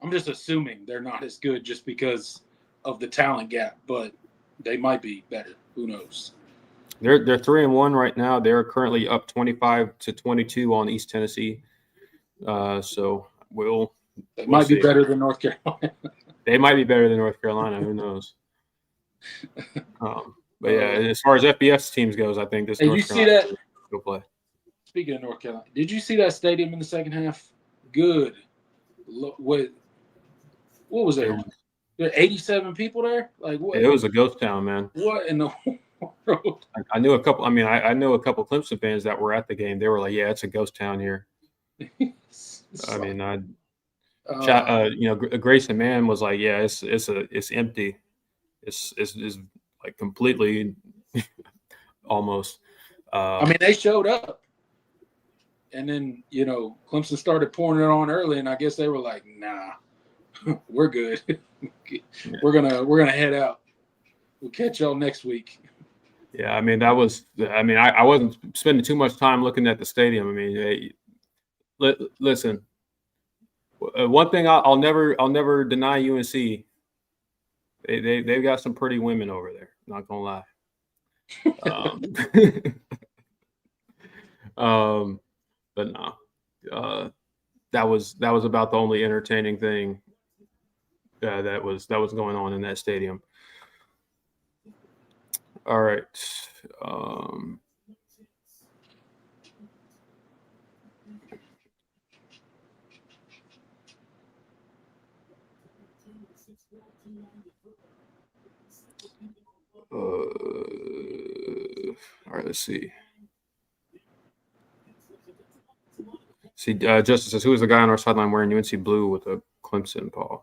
I'm just assuming they're not as good just because of the talent gap, but they might be better. Who knows? They're 3-1 right now. They're currently up 25-22 on East Tennessee. So they might be better than North Carolina. They might be better than North Carolina. Who knows? But yeah, as far as FBS teams goes, I think this. Hey, North Carolina see that? Go play. Speaking of North Carolina, did you see that stadium in the second half? Good. What was it? There were 87 people there. Like what? It was a ghost town, man. What in the world? I knew a couple. I mean, I know a couple Clemson fans that were at the game. They were like, "Yeah, it's a ghost town here." I mean, Grayson Mann was like, "Yeah, it's empty. It's like completely almost." I mean, they showed up, and then Clemson started pouring it on early, and I guess they were like, "Nah, we're good. We're gonna head out. We'll catch y'all next week." Yeah, I mean I wasn't spending too much time looking at the stadium. I mean, listen, one thing I'll never deny UNC. They've got some pretty women over there. Not gonna lie. But no, that was about the only entertaining thing that was going on in that stadium. All right. All right, let's see. Justin says, who is the guy on our sideline wearing UNC blue with a Clemson paw?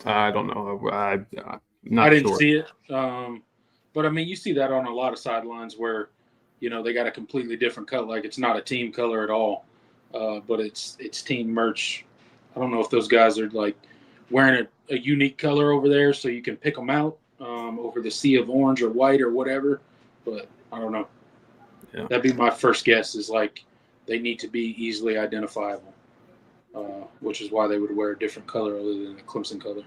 I don't know. I'm not I didn't sure. see it. But I mean, you see that on a lot of sidelines where, they got a completely different color. Like it's not a team color at all, but it's team merch. I don't know if those guys are like wearing a unique color over there so you can pick them out over the sea of orange or white or whatever. But I don't know. Yeah. That'd be my first guess is like they need to be easily identifiable, which is why they would wear a different color other than the Clemson color.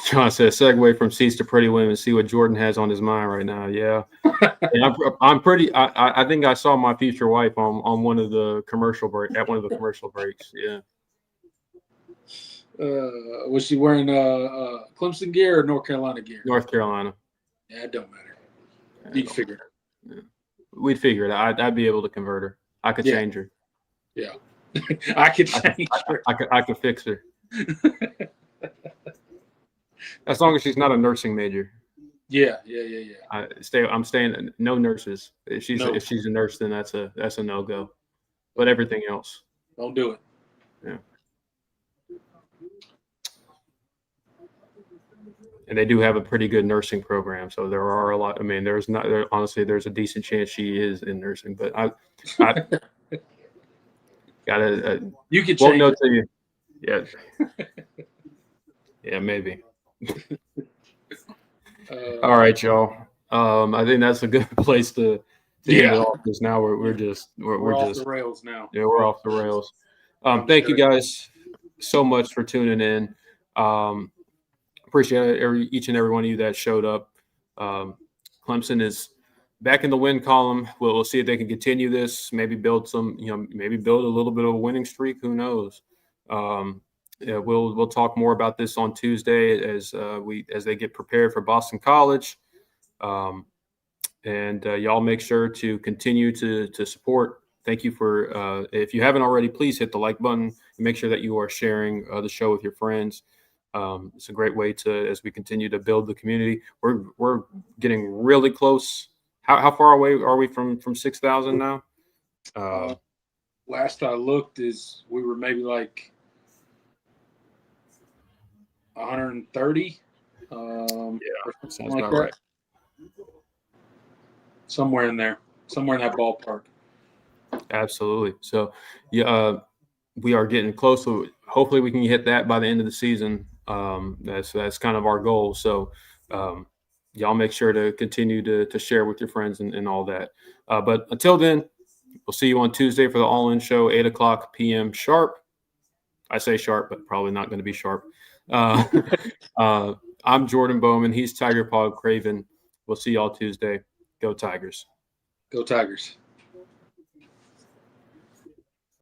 John says, segue from seats to pretty women. See what Jordan has on his mind right now. Yeah, and I'm pretty. I think I saw my future wife on one of the commercial break at one of the commercial breaks. Yeah. Was she wearing Clemson gear or North Carolina gear? North Carolina. Yeah, it don't matter. You'd figure it out. Yeah. We'd figure it out. I'd be able to convert her. I could change her. Yeah, I could change her. I could fix her. As long as she's not a nursing major. Yeah. I'm staying. No nurses. If she's a nurse, then that's a no-go. But everything else, don't do it. Yeah. And they do have a pretty good nursing program, so there are a lot. I mean, honestly, there's a decent chance she is in nursing, but I gotta. You could won't change know till you. Yeah. Yeah, maybe. All right, y'all. I think that's a good place to end it off because now we're just off the rails now. Yeah, we're off the rails. Thank you guys so much for tuning in. Appreciate each and every one of you that showed up. Clemson is back in the win column. We'll see if they can continue this. Maybe build maybe build a little bit of a winning streak. Who knows? Yeah, we'll talk more about this on Tuesday as they get prepared for Boston College. And y'all make sure to continue to support. Thank you for if you haven't already, please hit the like button and make sure that you are sharing the show with your friends. It's a great way to, as we continue to build the community. We're getting really close. How far away are we from 6,000 now? Last I looked, we were maybe like 130. Sounds like about that. Right. Somewhere in there, somewhere in that ballpark. Absolutely. So, yeah, we are getting close. So hopefully, we can hit that by the end of the season. That's kind of our goal. So, y'all make sure to continue to share with your friends and all that. But until then, we'll see you on Tuesday for the All In Show, 8:00 p.m. sharp. I say sharp, but probably not going to be sharp. I'm Jordan Bowman. He's Tiger Paw Craven. We'll see y'all Tuesday. Go Tigers. Go Tigers.